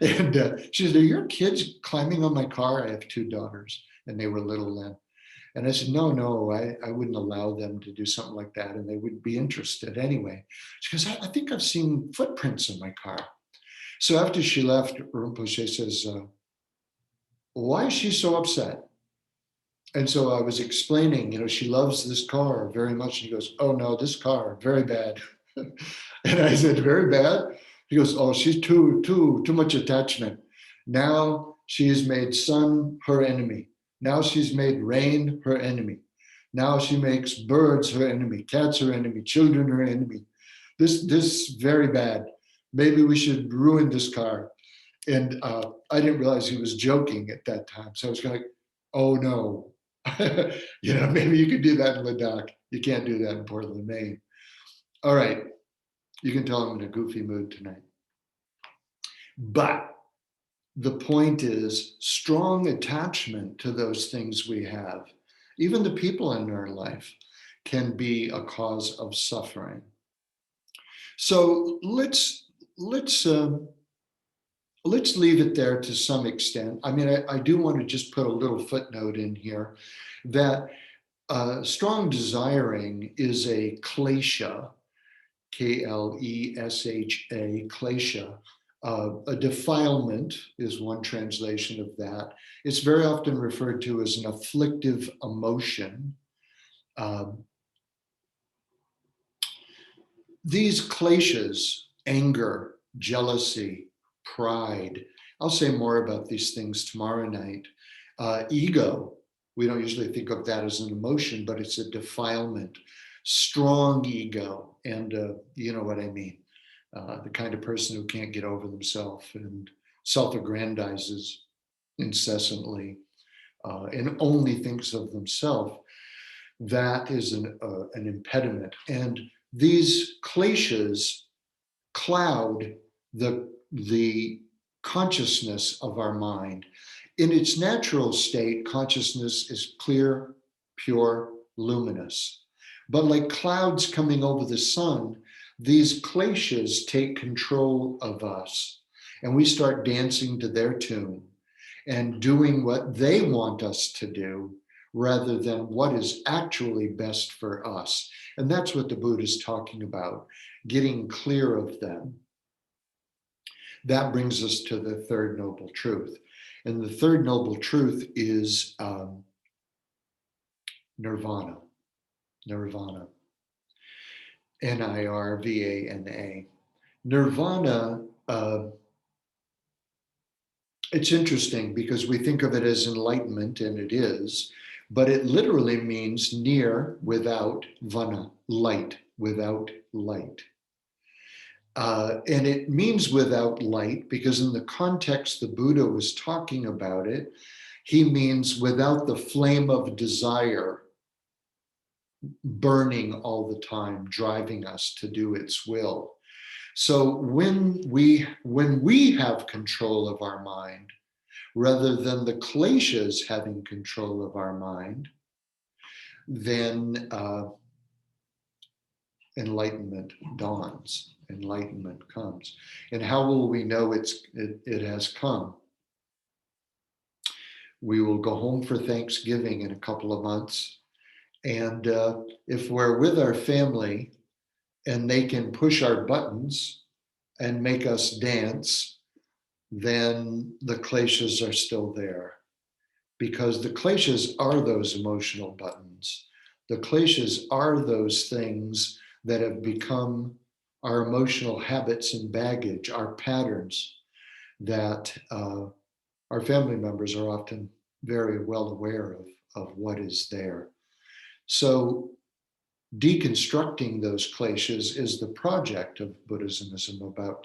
And she said, are your kids climbing on my car? I have 2 daughters and they were little then. And I said, no, I wouldn't allow them to do something like that. And they wouldn't be interested anyway. She goes, I think I've seen footprints in my car. So after she left, Rinpoche says, why is she so upset? And so I was explaining, you know, she loves this car very much. And he goes, oh no, this car, very bad. And I said, very bad? He goes, oh, she's too much attachment. Now she's made sun her enemy. Now she's made rain her enemy. Now she makes birds her enemy, cats her enemy, children her enemy. This very bad. Maybe we should ruin this car. And I didn't realize he was joking at that time. So I was kind of like, oh no. You know, maybe you could do that in Ladakh. You can't do that in Portland, Maine. All right. You can tell I'm in a goofy mood tonight. But the point is strong attachment to those things we have, even the people in our life, can be a cause of suffering. So let's leave it there to some extent. I mean, I do want to just put a little footnote in here that strong desiring is a klesha, Klesha, klesha. A defilement is one translation of that. It's very often referred to as an afflictive emotion. These kleshas, anger, jealousy, pride, I'll say more about these things tomorrow night. Ego We don't usually think of that as an emotion, but it's a defilement, strong ego. And you know what I mean. The kind of person who can't get over themselves and self-aggrandizes incessantly and only thinks of themselves. That is an impediment. And these kleshas cloud the consciousness of our mind. In its natural state, consciousness is clear, pure, luminous. But like clouds coming over the sun, these kleshas take control of us, and we start dancing to their tune and doing what they want us to do rather than what is actually best for us. And that's what the Buddha is talking about, getting clear of them. That brings us to the third noble truth. And the third noble truth is nirvana. Nirvana. Nirvana. Nirvana, it's interesting because we think of it as enlightenment, and it is, but it literally means near without vana, light, without light. And it means without light because in the context the Buddha was talking about it, he means without the flame of desire burning all the time, driving us to do its will. So when we have control of our mind, rather than the kleshas having control of our mind, then enlightenment dawns, enlightenment comes. And how will we know it has come? We will go home for Thanksgiving in a couple of months. And if we're with our family and they can push our buttons and make us dance, then the kleshas are still there. Because the kleshas are those emotional buttons. The kleshas are those things that have become our emotional habits and baggage, our patterns that our family members are often very well aware of what is there. So deconstructing those kleshas is the project of Buddhism, as I'm about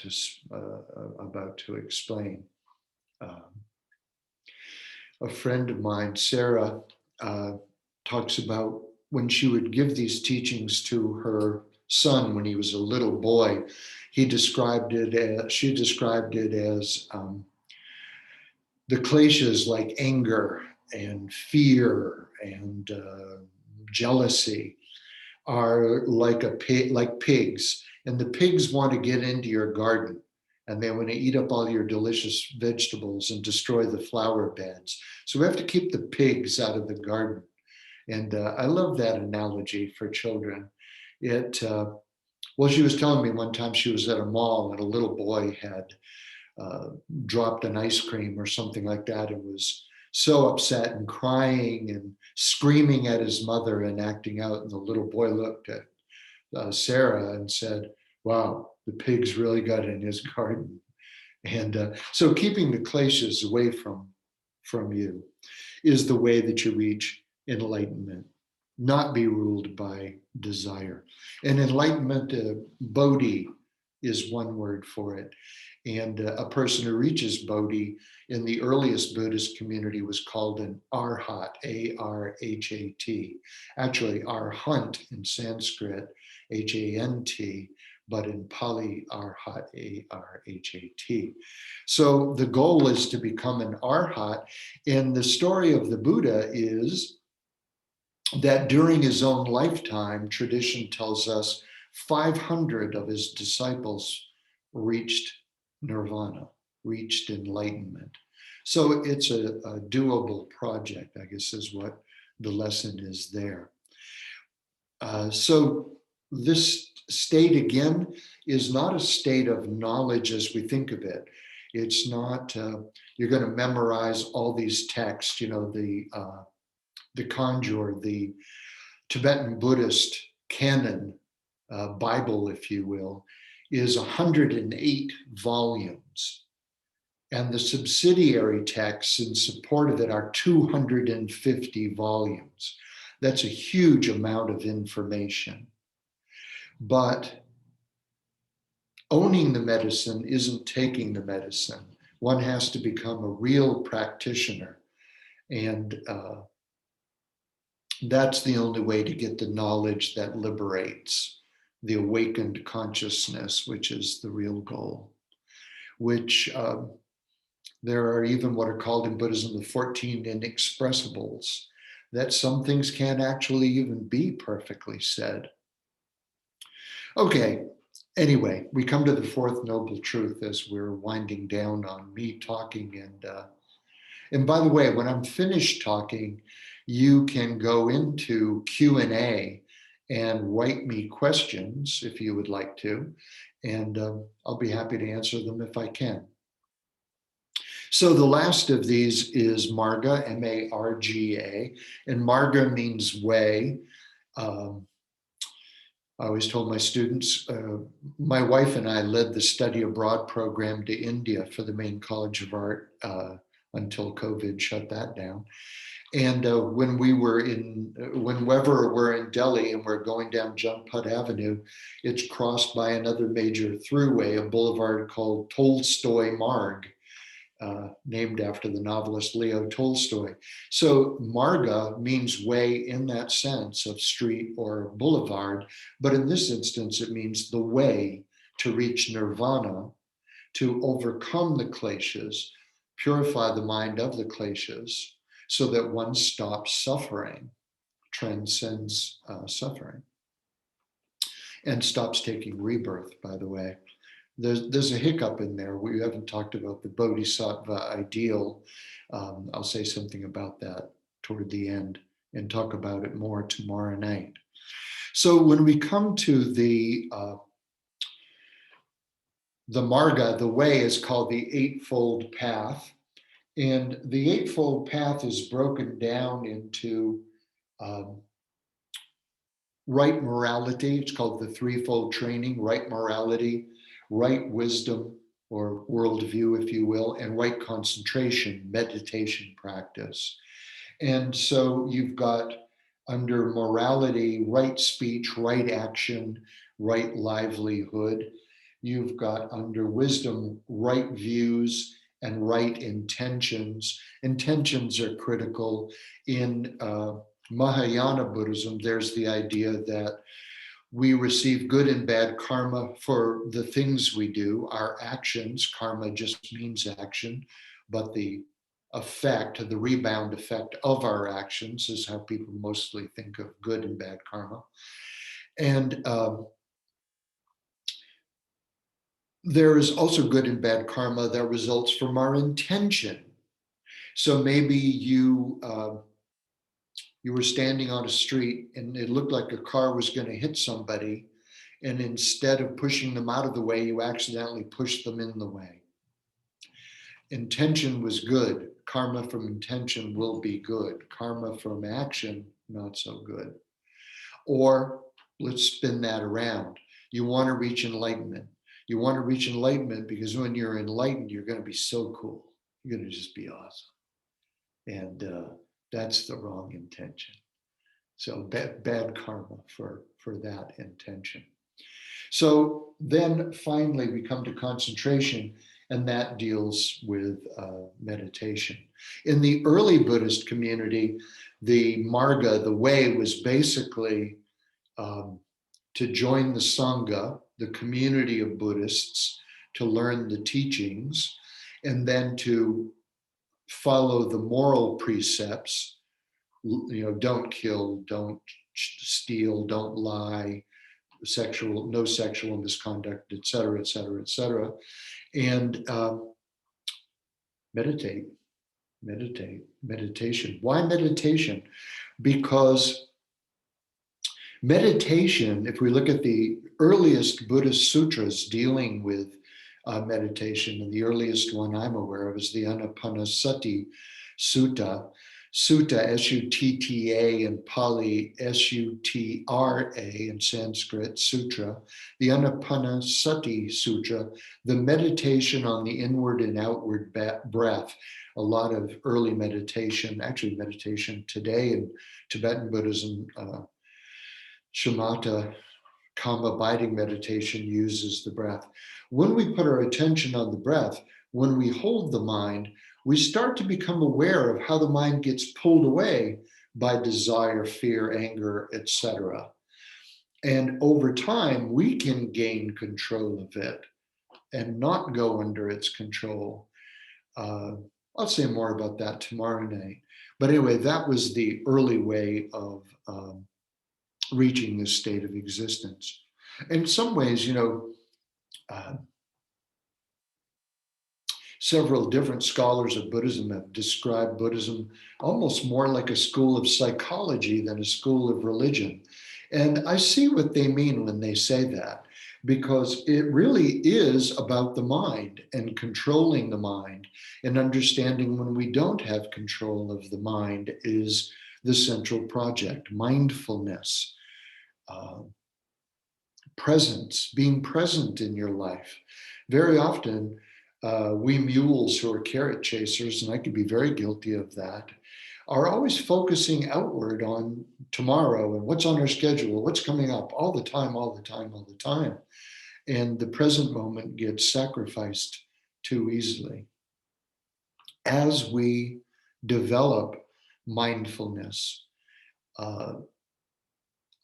to explain. A friend of mine, Sarah, talks about when she would give these teachings to her son when he was a little boy. She described it as the kleshas like anger and fear and jealousy are like pigs, and the pigs want to get into your garden and they want to eat up all your delicious vegetables and destroy the flower beds. So we have to keep the pigs out of the garden. And I love that analogy for children. Well, she was telling me one time she was at a mall and a little boy had dropped an ice cream or something like that and was so upset and crying and screaming at his mother and acting out. And the little boy looked at Sarah and said, wow, the pigs really got in his garden. And so keeping the kleshas away from you is the way that you reach enlightenment, not be ruled by desire. And enlightenment, bodhi is one word for it. And a person who reaches bodhi in the earliest Buddhist community was called an arhat, A-R-H-A-T. Actually, arhant in Sanskrit, H-A-N-T, but in Pali, arhat, A-R-H-A-T. So the goal is to become an arhat. And the story of the Buddha is that during his own lifetime, tradition tells us 500 of his disciples reached nirvana, reached enlightenment. So it's a doable project, I guess is what the lesson is there. So this state, again, is not a state of knowledge as we think of it. It's not, you're going to memorize all these texts, you know, the Kanjur, the Tibetan Buddhist canon, Bible, if you will, is 108 volumes. And the subsidiary texts in support of it are 250 volumes. That's a huge amount of information. But owning the medicine isn't taking the medicine. One has to become a real practitioner. And that's the only way to get the knowledge that liberates, the awakened consciousness, which is the real goal, which there are even what are called in Buddhism the 14 inexpressibles, that some things can't actually even be perfectly said. Okay, anyway, we come to the fourth noble truth as we're winding down on me talking. And by the way, when I'm finished talking, you can go into Q&A and write me questions if you would like to, and I'll be happy to answer them if I can. So the last of these is Marga, M-A-R-G-A, and Marga means way. I always told my students, my wife and I led the study abroad program to India for the Maine College of Art until COVID shut that down. And whenever we're in Delhi and we're going down Janpat Avenue, it's crossed by another major throughway, a boulevard called Tolstoy Marg, named after the novelist Leo Tolstoy. So Marga means way in that sense of street or boulevard, but in this instance, it means the way to reach nirvana, to overcome the kleshas, purify the mind of the kleshas, so that one stops suffering, transcends suffering, and stops taking rebirth, by the way. There's a hiccup in there. We haven't talked about the bodhisattva ideal. I'll say something about that toward the end and talk about it more tomorrow night. So when we come to the Marga, the way is called the Eightfold Path. And the Eightfold Path is broken down into right morality. It's called the threefold training: right morality, right wisdom, or worldview, if you will, and right concentration, meditation practice. And so you've got under morality, right speech, right action, right livelihood. You've got under wisdom, right views and right intentions. Intentions are critical. In Mahayana Buddhism, there's the idea that we receive good and bad karma for the things we do, our actions. Karma just means action, but the effect, the rebound effect of our actions is how people mostly think of good and bad karma. And there is also good and bad karma that results from our intention. So maybe you were standing on a street and it looked like a car was going to hit somebody, and instead of pushing them out of the way, you accidentally pushed them in the way. Intention was good. Karma from intention will be good. Karma from action, not so good. Or let's spin that around. You want to reach enlightenment. You want to reach enlightenment because when you're enlightened, you're going to be so cool. You're going to just be awesome. And that's the wrong intention. So bad karma for that intention. So then finally we come to concentration, and that deals with meditation. In the early Buddhist community, the Marga, the way, was basically to join the Sangha, the community of Buddhists, to learn the teachings, and then to follow the moral precepts. Don't kill, don't steal, don't lie, no sexual misconduct, et cetera, et cetera, et cetera. And meditation. Why meditation? Because meditation, if we look at the earliest Buddhist sutras dealing with meditation, and the earliest one I'm aware of is the Anapanasati Sutta, Sutta, S-U-T-T-A in Pali, S-U-T-R-A in Sanskrit, sutra. The Anapanasati Sutra, the meditation on the inward and outward breath. A lot of early meditation, actually meditation today in Tibetan Buddhism, shamatha, calm abiding meditation uses the breath. When we put our attention on the breath, when we hold the mind, we start to become aware of how the mind gets pulled away by desire, fear, anger, etc. And over time, we can gain control of it and not go under its control. I'll say more about that tomorrow night. But anyway, that was the early way of reaching this state of existence. In some ways, several different scholars of Buddhism have described Buddhism almost more like a school of psychology than a school of religion. And I see what they mean when they say that, because it really is about the mind and controlling the mind, and understanding when we don't have control of the mind is the central project. Mindfulness, presence, being present in your life. Very often, we mules who are carrot chasers, and I could be very guilty of that, are always focusing outward on tomorrow and what's on our schedule, what's coming up all the time, all the time, all the time. And the present moment gets sacrificed too easily. As we develop mindfulness,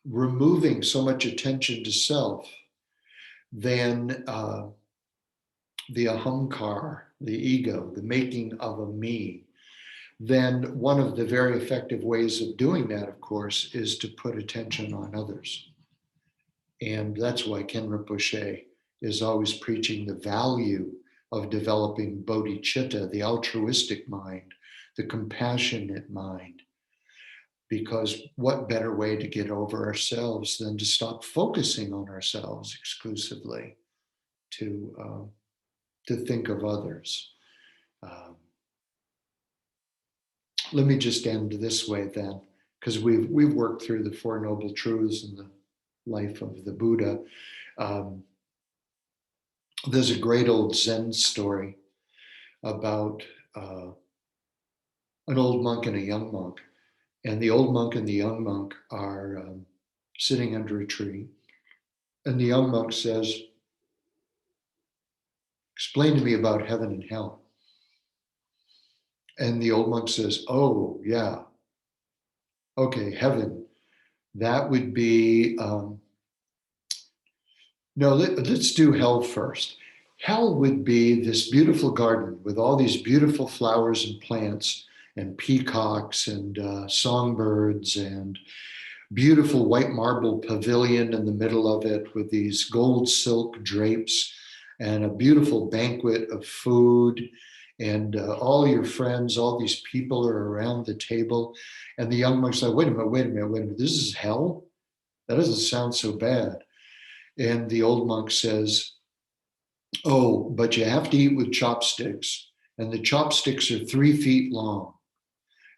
removing so much attention to self, then the ahamkar, the ego, the making of a me, then one of the very effective ways of doing that, of course, is to put attention on others. And that's why Ken Rinpoche is always preaching the value of developing bodhicitta, the altruistic mind, the compassionate mind. Because what better way to get over ourselves than to stop focusing on ourselves exclusively, to think of others. Let me just end this way then, because we've worked through the Four Noble Truths and the life of the Buddha. There's a great old Zen story about an old monk and a young monk. And the old monk and the young monk are sitting under a tree. And the young monk says, "Explain to me about heaven and hell." And the old monk says, "Oh, yeah. Okay, heaven. That would be, no, let's do hell first. Hell would be this beautiful garden with all these beautiful flowers and plants and peacocks and songbirds and beautiful white marble pavilion in the middle of it with these gold silk drapes and a beautiful banquet of food. And all your friends, all these people are around the table." And the young monk's like, wait a minute, this is hell? That doesn't sound so bad. And the old monk says, "Oh, but you have to eat with chopsticks. And the chopsticks are 3 feet long.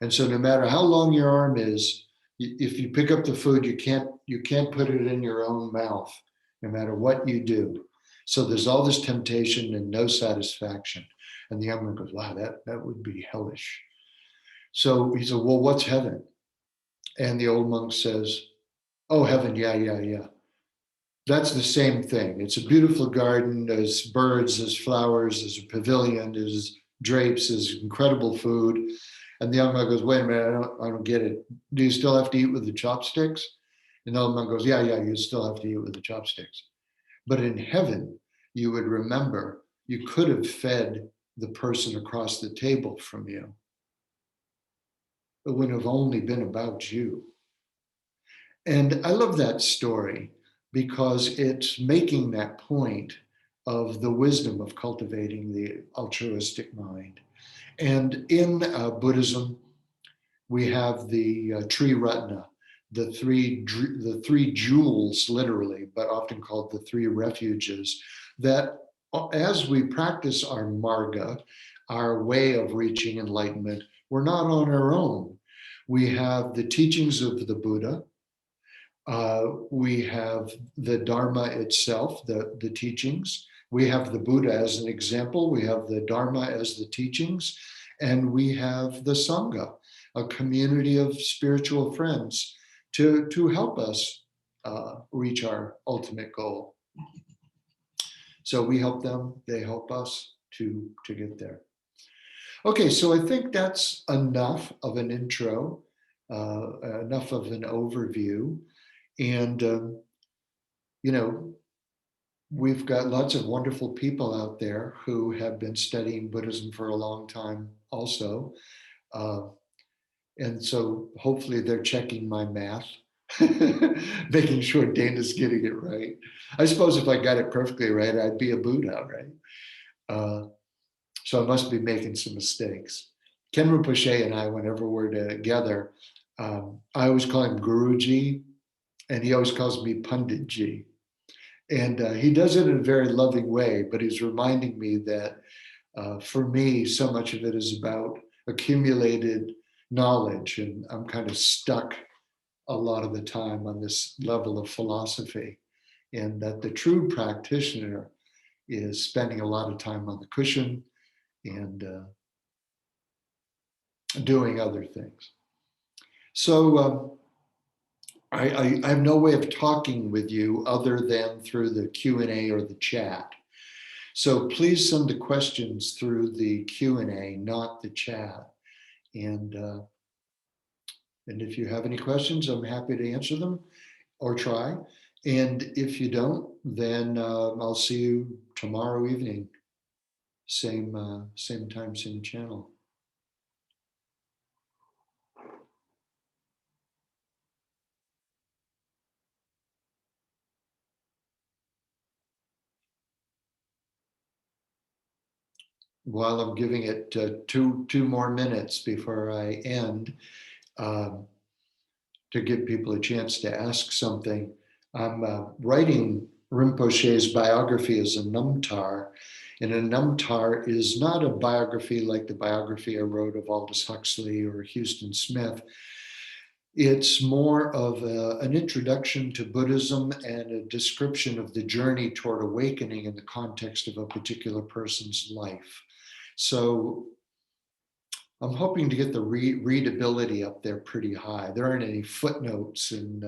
And so no matter how long your arm is, if you pick up the food, you can't put it in your own mouth, no matter what you do. So there's all this temptation and no satisfaction." And the young monk goes, "Wow, that would be hellish." So he said, "Well, what's heaven?" And the old monk says, "Oh, heaven, yeah. That's the same thing. It's a beautiful garden. There's birds, there's flowers, there's a pavilion, there's drapes, there's incredible food." And the young man goes, "Wait a minute, I don't get it. Do you still have to eat with the chopsticks?" And the old man goes, yeah, you still have to eat with the chopsticks. But in heaven, you would remember you could have fed the person across the table from you. It would have only been about you. And I love that story because it's making that point of the wisdom of cultivating the altruistic mind. And in Buddhism, we have the Triratna, the three jewels, literally, but often called the three refuges, that as we practice our marga, our way of reaching enlightenment, we're not on our own. We have the teachings of the Buddha. We have the Dharma itself, the teachings. We have the Buddha as an example. We have the Dharma as the teachings. And we have the Sangha, a community of spiritual friends to help us reach our ultimate goal. So we help them, they help us to get there. Okay, so I think that's enough of an intro, enough of an overview. And, you know, we've got lots of wonderful people out there who have been studying Buddhism for a long time also. And so hopefully they're checking my math, making sure Dana's getting it right. I suppose if I got it perfectly right, I'd be a Buddha, right? So I must be making some mistakes. Ken Rinpoche and I, whenever we're together, I always call him Guruji, and he always calls me Panditji. And he does it in a very loving way, but he's reminding me that for me, so much of it is about accumulated knowledge, and I'm kind of stuck a lot of the time on this level of philosophy, and that the true practitioner is spending a lot of time on the cushion and doing other things. So I have no way of talking with you other than through the Q&A or the chat. So please send the questions through the Q&A, not the chat. And if you have any questions, I'm happy to answer them or try. And if you don't, then I'll see you tomorrow evening. Same time, same channel. While I'm giving it two more minutes before I end, to give people a chance to ask something, I'm writing Rinpoche's biography as a Namtar, and a Namtar is not a biography like the biography I wrote of Aldous Huxley or Houston Smith. It's more of an introduction to Buddhism and a description of the journey toward awakening in the context of a particular person's life. So I'm hoping to get the readability up there pretty high. There aren't any footnotes and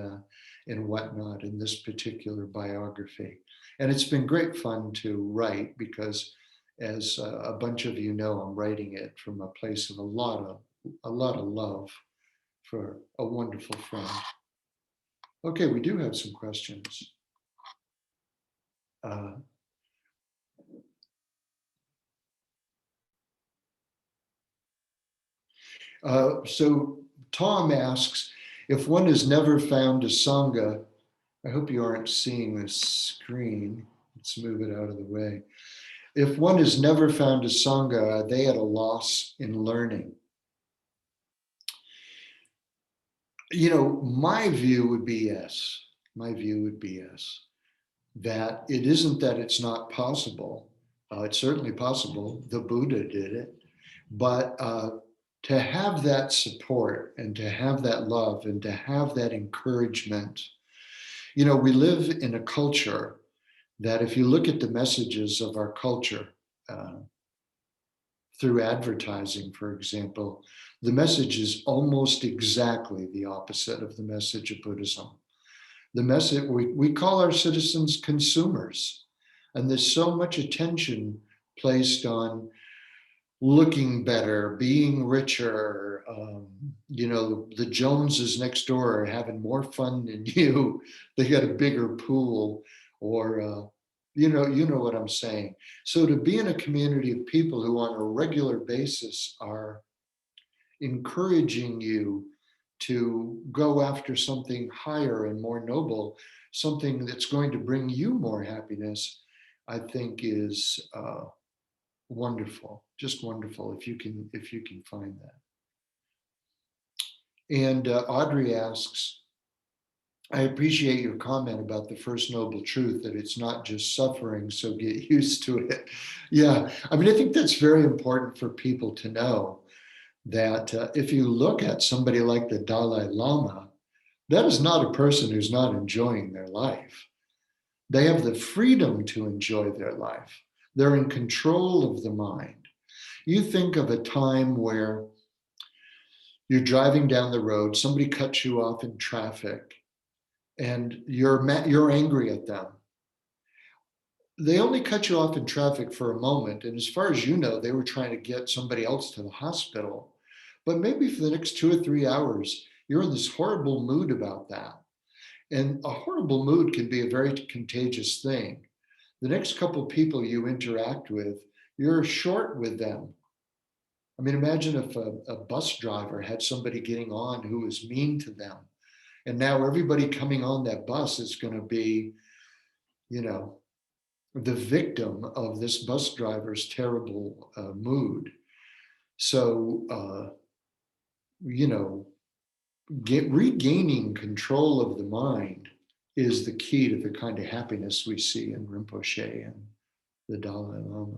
whatnot in this particular biography. And it's been great fun to write because, as a bunch of you know, I'm writing it from a place of a lot of love for a wonderful friend. Okay, we do have some questions. So Tom asks, if one has never found a Sangha, I hope you aren't seeing this screen. Let's move it out of the way. If one has never found a Sangha, are they at a loss in learning? You know, my view would be yes. My view would be yes. That it isn't that it's not possible. It's certainly possible. The Buddha did it. But to have that support and to have that love and to have that encouragement, you know, we live in a culture that if you look at the messages of our culture, through advertising, for example, the message is almost exactly the opposite of the message of Buddhism. The message, we call our citizens consumers, and there's so much attention placed on looking better, being richer, you know, the Joneses next door are having more fun than you. They got a bigger pool, or you know what I'm saying. So to be in a community of people who on a regular basis are encouraging you to go after something higher and more noble, something that's going to bring you more happiness, I think is wonderful, just wonderful if you can find that. And Audrey asks, I appreciate your comment about the first noble truth, that it's not just suffering, so get used to it. Yeah, I mean, I think that's very important for people to know, that if you look at somebody like the Dalai Lama, that is not a person who's not enjoying their life. They have the freedom to enjoy their life. They're in control of the mind. You think of a time where you're driving down the road, somebody cuts you off in traffic, and you're angry at them. They only cut you off in traffic for a moment, and as far as you know, they were trying to get somebody else to the hospital. But maybe for the next 2 or 3 hours, you're in this horrible mood about that. And a horrible mood can be a very contagious thing. The next couple of people you interact with, you're short with them. I mean, imagine if a bus driver had somebody getting on who was mean to them. And now everybody coming on that bus is going to be, you know, the victim of this bus driver's terrible mood. So, you know, regaining control of the mind is the key to the kind of happiness we see in Rinpoche and the Dalai Lama.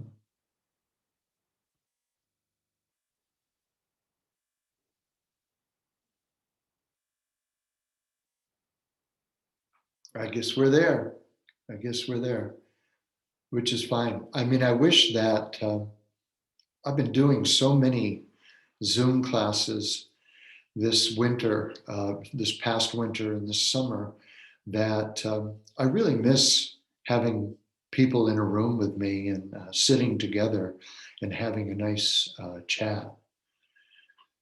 I guess we're there. I guess we're there, which is fine. I mean, I wish that I've been doing so many Zoom classes this winter, this past winter and this summer, that I really miss having people in a room with me and sitting together and having a nice chat.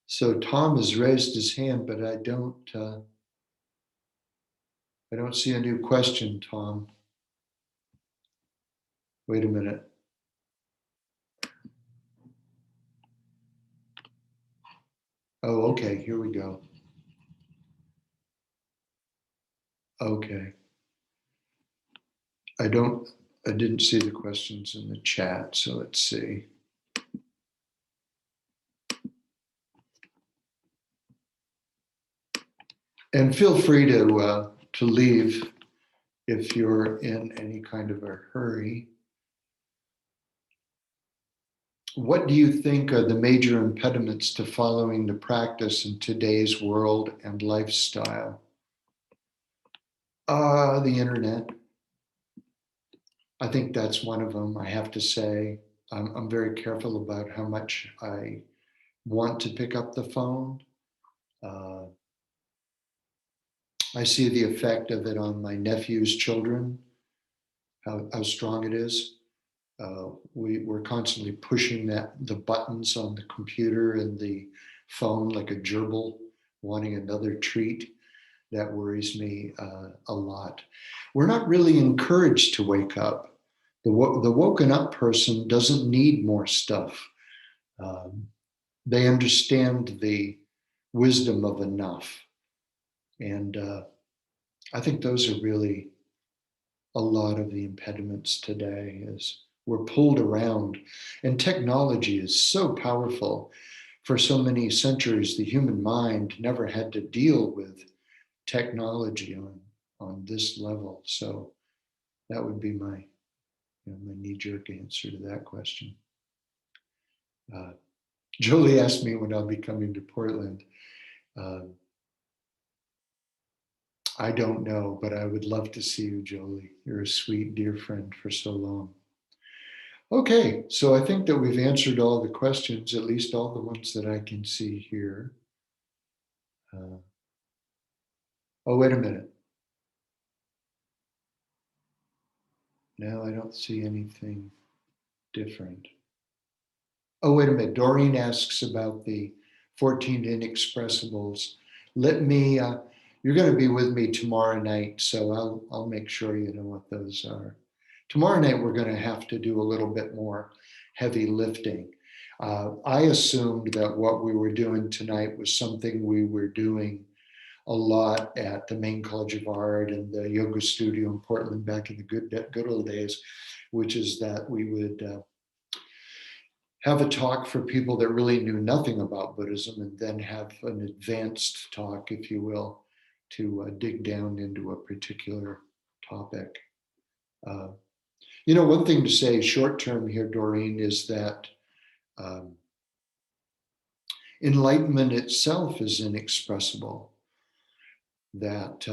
So Tom has raised his hand, but I don't see a new question, Tom. Wait a minute. Oh, okay, here we go. Okay. I didn't see the questions in the chat, so let's see. And feel free to leave if you're in any kind of a hurry. What do you think are the major impediments to following the practice in today's world and lifestyle? The internet. I think that's one of them. I have to say, I'm very careful about how much I want to pick up the phone. I see the effect of it on my nephew's children, how strong it is. We're constantly pushing the buttons on the computer and the phone like a gerbil, wanting another treat. That worries me a lot. We're not really encouraged to wake up. The woken up person doesn't need more stuff. They understand the wisdom of enough. And I think those are really a lot of the impediments today is we're pulled around. And technology is so powerful. For so many centuries, the human mind never had to deal with technology on this level. So that would be my knee-jerk answer to that question. Julie asked me when I'll be coming to Portland. I don't know, but I would love to see you, Jolie. You're a sweet, dear friend for so long. Okay, so I think that we've answered all the questions, at least all the ones that I can see here. Oh, wait a minute. No, I don't see anything different. Oh, wait a minute. Doreen asks about the 14 inexpressibles. Let me, you're going to be with me tomorrow night, so I'll make sure you know what those are. Tomorrow night, we're going to have to do a little bit more heavy lifting. I assumed that what we were doing tonight was something we were doing a lot at the Maine College of Art and the yoga studio in Portland back in the good old days, which is that we would have a talk for people that really knew nothing about Buddhism and then have an advanced talk, if you will, to dig down into a particular topic. One thing to say short term here, Doreen, is that enlightenment itself is inexpressible. That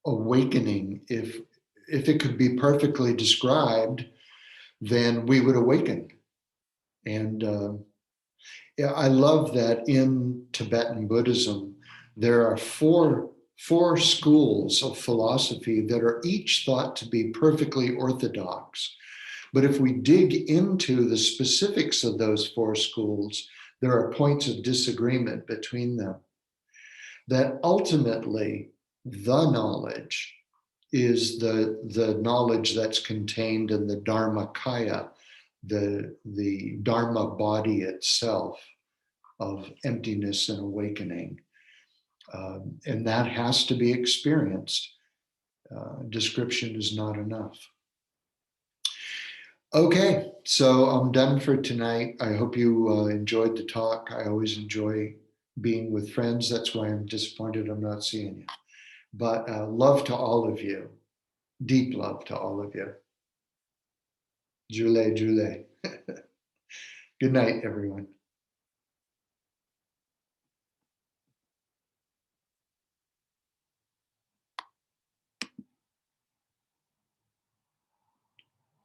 awakening, if it could be perfectly described, then we would awaken. And yeah, I love that in Tibetan Buddhism, there are four schools of philosophy that are each thought to be perfectly orthodox. But if we dig into the specifics of those four schools, there are points of disagreement between them. That ultimately, the knowledge is the knowledge that's contained in the Dharmakaya, the Dharma body itself of emptiness and awakening. And that has to be experienced. Description is not enough. Okay, so I'm done for tonight. I hope you enjoyed the talk. I always enjoy being with friends. That's why I'm disappointed I'm not seeing you. But love to all of you. Deep love to all of you. Jule, Jule. Good night, everyone.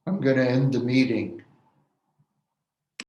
I'm going to end the meeting.